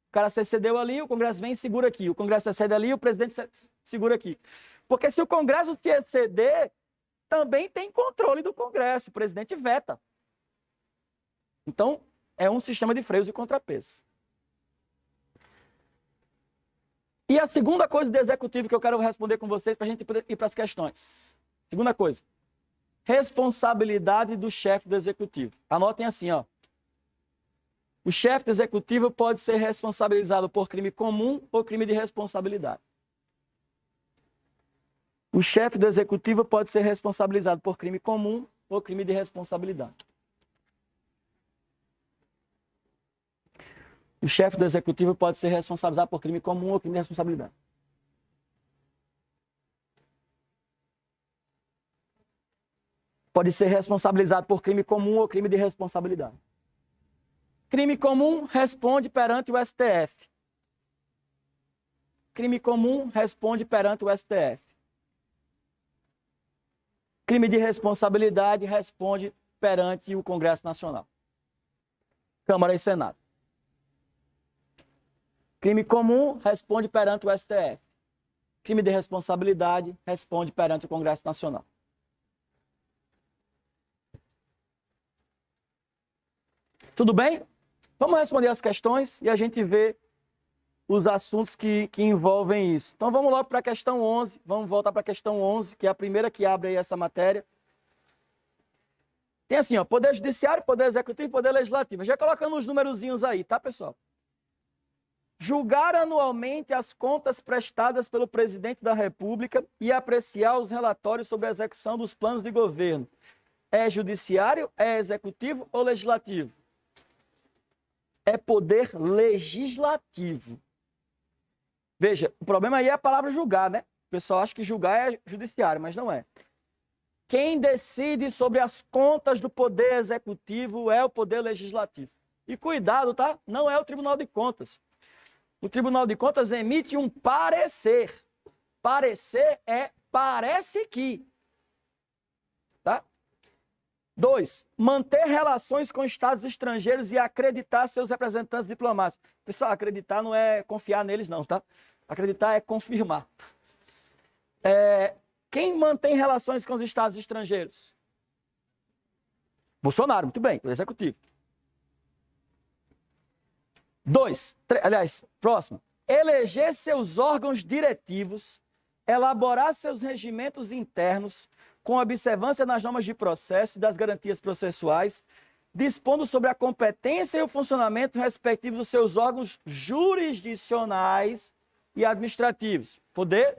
O cara se excedeu ali, o Congresso vem e segura aqui. O Congresso se excede ali, o presidente segura aqui. Porque se o Congresso se exceder, também tem controle do Congresso. O presidente veta. Então, é um sistema de freios e contrapesos. E a segunda coisa do Executivo que eu quero responder com vocês para a gente poder ir para as questões. Segunda coisa. Responsabilidade do chefe do Executivo. Anotem assim, ó. O chefe do Executivo pode ser responsabilizado por crime comum ou crime de responsabilidade. O chefe do Executivo pode ser responsabilizado por crime comum ou crime de responsabilidade. O chefe do Executivo pode ser responsabilizado por crime comum ou crime de responsabilidade. Pode ser responsabilizado por crime comum ou crime de responsabilidade. Crime comum responde perante o STF. Crime comum responde perante o STF. Crime de responsabilidade responde perante o Congresso Nacional. Câmara e Senado. Crime comum responde perante o STF. Crime de responsabilidade responde perante o Congresso Nacional. Tudo bem? Vamos responder as questões e a gente vê os assuntos que envolvem isso. Então vamos logo para a questão 11. Vamos voltar para a questão 11, que é a primeira que abre aí essa matéria. Tem assim, ó, Poder Judiciário, Poder Executivo e Poder Legislativo. Já colocando os numerozinhos aí, tá, pessoal? Julgar anualmente as contas prestadas pelo Presidente da República e apreciar os relatórios sobre a execução dos planos de governo. É Judiciário, é Executivo ou Legislativo? É Poder Legislativo. Veja, o problema aí é a palavra julgar, né? O pessoal acha que julgar é Judiciário, mas não é. Quem decide sobre as contas do Poder Executivo é o Poder Legislativo. E cuidado, tá? Não é o Tribunal de Contas. O Tribunal de Contas emite um parecer. Parecer é parece que. Tá? 2. Manter relações com estados estrangeiros e acreditar seus representantes diplomáticos. Pessoal, acreditar não é confiar neles não, tá? Acreditar é confirmar. Quem mantém relações com os estados estrangeiros? Bolsonaro, muito bem, o Executivo. 2. Próximo. Eleger seus órgãos diretivos, elaborar seus regimentos internos, com observância nas normas de processo e das garantias processuais, dispondo sobre a competência e o funcionamento respectivo dos seus órgãos jurisdicionais e administrativos. Poder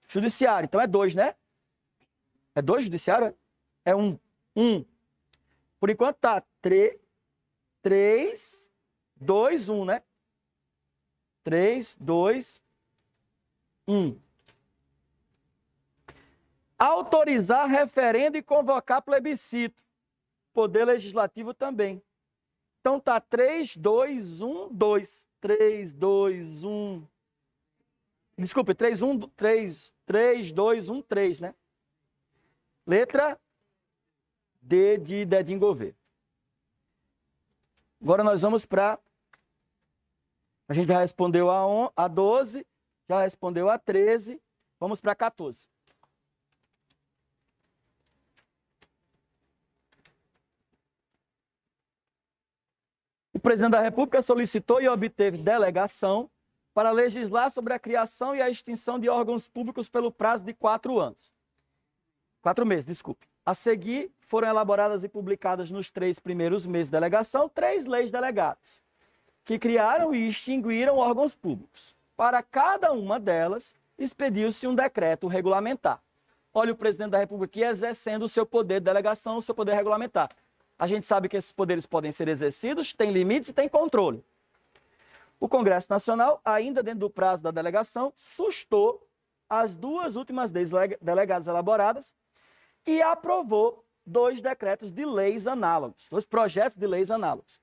Judiciário. Então é 2, né? É 2 Judiciário? É 1. 1. Por enquanto tá 3, 2, 1, né? 3, 2, 1. Autorizar referendo e convocar plebiscito. Poder Legislativo também. Então tá 3, 2, 1, 2. 3, 2, 1. Desculpe, 3, 2, 1, 3, né? Letra D de dedinho governo. Agora nós vamos para... A gente já respondeu a 12, já respondeu a 13, vamos para 14. O presidente da República solicitou e obteve delegação para legislar sobre a criação e a extinção de órgãos públicos pelo prazo de 4 anos. 4 meses, desculpe. A seguir, foram elaboradas e publicadas nos 3 primeiros meses de delegação 3 leis delegadas, que criaram e extinguiram órgãos públicos. Para cada uma delas, expediu-se um decreto regulamentar. Olha o presidente da República aqui exercendo o seu poder de delegação, o seu poder regulamentar. A gente sabe que esses poderes podem ser exercidos, tem limites e tem controle. O Congresso Nacional, ainda dentro do prazo da delegação, sustou as 2 últimas leis delegadas elaboradas e aprovou 2 decretos de leis análogos, 2 projetos de leis análogos,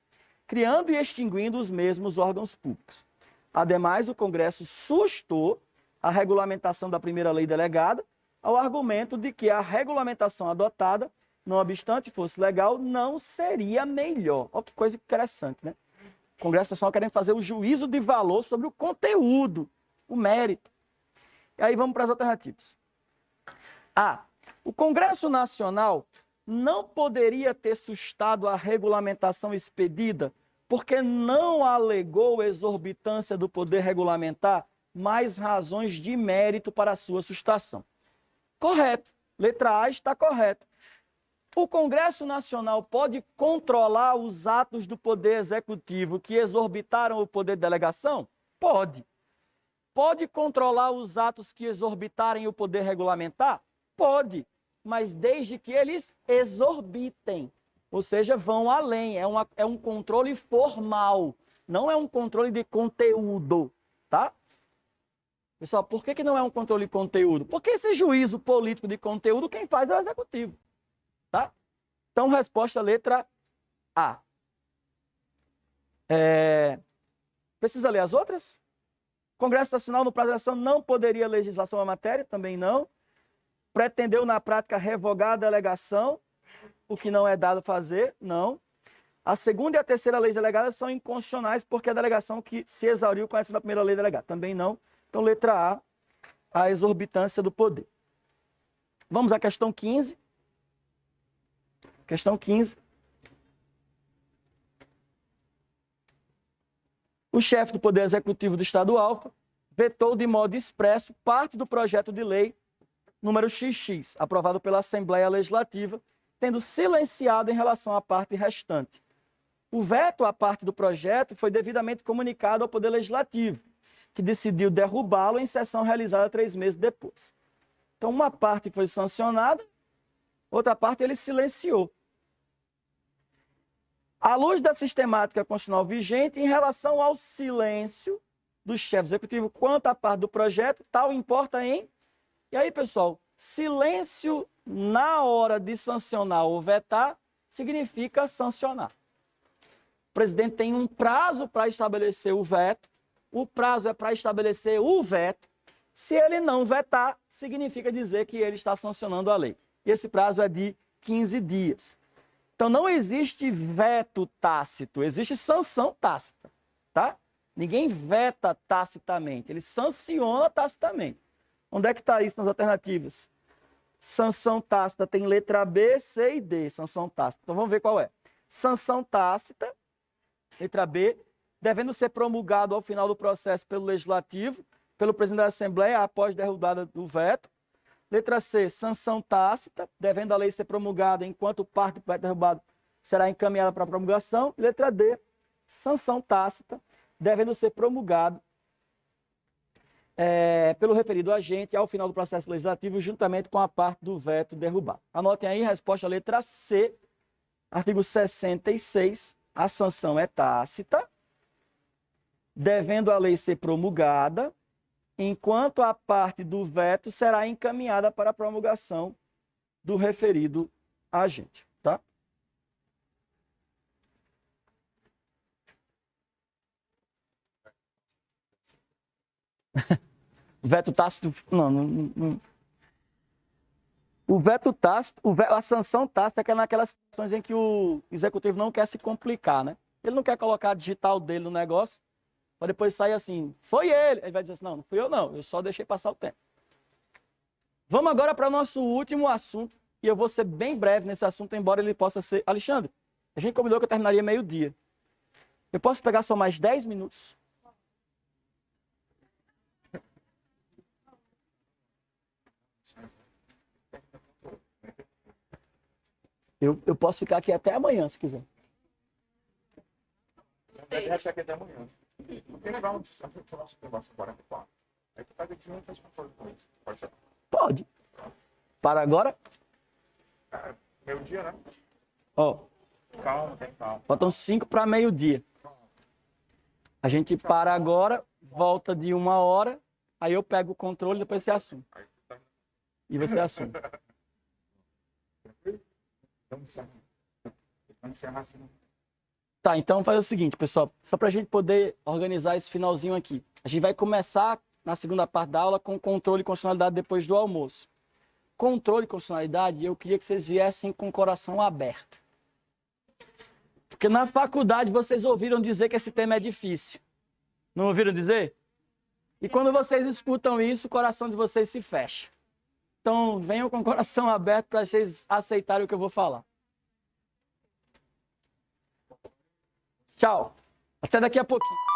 criando e extinguindo os mesmos órgãos públicos. Ademais, o Congresso sustou a regulamentação da primeira lei delegada ao argumento de que a regulamentação adotada, não obstante fosse legal, não seria melhor. Olha que coisa interessante, né? O Congresso só querendo fazer o juízo de valor sobre o conteúdo, o mérito. E aí vamos para as alternativas. A. O Congresso Nacional não poderia ter sustado a regulamentação expedida porque não alegou exorbitância do poder regulamentar, mais razões de mérito para a sua sustação. Correto. Letra A está correto. O Congresso Nacional pode controlar os atos do Poder Executivo que exorbitaram o poder de delegação? Pode. Pode controlar os atos que exorbitarem o poder regulamentar? Pode. Mas desde que eles exorbitem. Ou seja, vão além. É um controle formal. Não é um controle de conteúdo. Tá? Pessoal, por que não é um controle de conteúdo? Porque esse juízo político de conteúdo, quem faz é o Executivo. Tá? Então, resposta letra A. Precisa ler as outras? O Congresso Nacional, no prazo de eleição, não poderia legislação à matéria? Também não. Pretendeu, na prática, revogar a delegação, o que não é dado fazer? Não. A segunda e a terceira lei delegadas são inconstitucionais porque a delegação que se exauriu com essa da primeira lei delegada. Também não. Então, letra A, a exorbitância do poder. Vamos à questão 15. Questão 15. O chefe do Poder Executivo do Estado Alfa vetou de modo expresso parte do projeto de lei número XX, aprovado pela Assembleia Legislativa, tendo silenciado em relação à parte restante. O veto à parte do projeto foi devidamente comunicado ao Poder Legislativo, que decidiu derrubá-lo em sessão realizada 3 meses depois. Então, uma parte foi sancionada, outra parte ele silenciou. À luz da sistemática constitucional vigente, em relação ao silêncio do chefe executivo quanto à parte do projeto, tal importa em... E aí, pessoal, silêncio na hora de sancionar ou vetar significa sancionar. O presidente tem um prazo para estabelecer o veto, o prazo é para estabelecer o veto. Se ele não vetar, significa dizer que ele está sancionando a lei. E esse prazo é de 15 dias. Então, não existe veto tácito, existe sanção tácita, tá? Ninguém veta tacitamente, ele sanciona tacitamente. Onde é que está isso nas alternativas? Sanção tácita tem letra B, C e D, sanção tácita. Então, vamos ver qual é. Sanção tácita, letra B, devendo ser promulgado ao final do processo pelo Legislativo, pelo presidente da Assembleia, após derrubada do veto. Letra C, sanção tácita, devendo a lei ser promulgada enquanto parte do veto derrubado será encaminhada para promulgação. Letra D, sanção tácita, devendo ser promulgado pelo referido agente ao final do processo legislativo, juntamente com a parte do veto derrubado. Anotem aí, resposta letra C, artigo 66, a sanção é tácita, devendo a lei ser promulgada, enquanto a parte do veto será encaminhada para a promulgação do referido agente, tá? Veto tácito, não. O veto tácito, a sanção tácita é naquelas situações em que o executivo não quer se complicar, né? Ele não quer colocar a digital dele no negócio, para depois sair assim, foi ele. Ele vai dizer assim, não fui eu não, eu só deixei passar o tempo. Vamos agora para o nosso último assunto, e eu vou ser bem breve nesse assunto, embora ele possa ser... Alexandre, a gente combinou que eu terminaria meio-dia. Eu posso pegar só mais 10 minutos? Eu posso ficar aqui até amanhã, se quiser. Vai deixar aqui até amanhã. Porque ele vai o nosso negócio 44. Aí tu pega de um e faz controle com isso. Pode ser? Pode. Para agora? Meio-dia, né? Ó. Calma, tem calma. Faltam 5 para meio-dia. A gente para agora, volta de 1 hora, Aí eu pego o controle e depois você assume. Aí tu tá E você assume. tranquilo? Vamos encerrar. Vamos encerrar assim. Tá, então faz o seguinte, pessoal. Só para a gente poder organizar esse finalzinho aqui. A gente vai começar na segunda parte da aula com controle e constitucionalidade depois do almoço. Controle e constitucionalidade, eu queria que vocês viessem com o coração aberto. Porque na faculdade vocês ouviram dizer que esse tema é difícil. Não ouviram dizer? E quando vocês escutam isso, o coração de vocês se fecha. Então, venham com o coração aberto para vocês aceitarem o que eu vou falar. Tchau. Até daqui a pouquinho.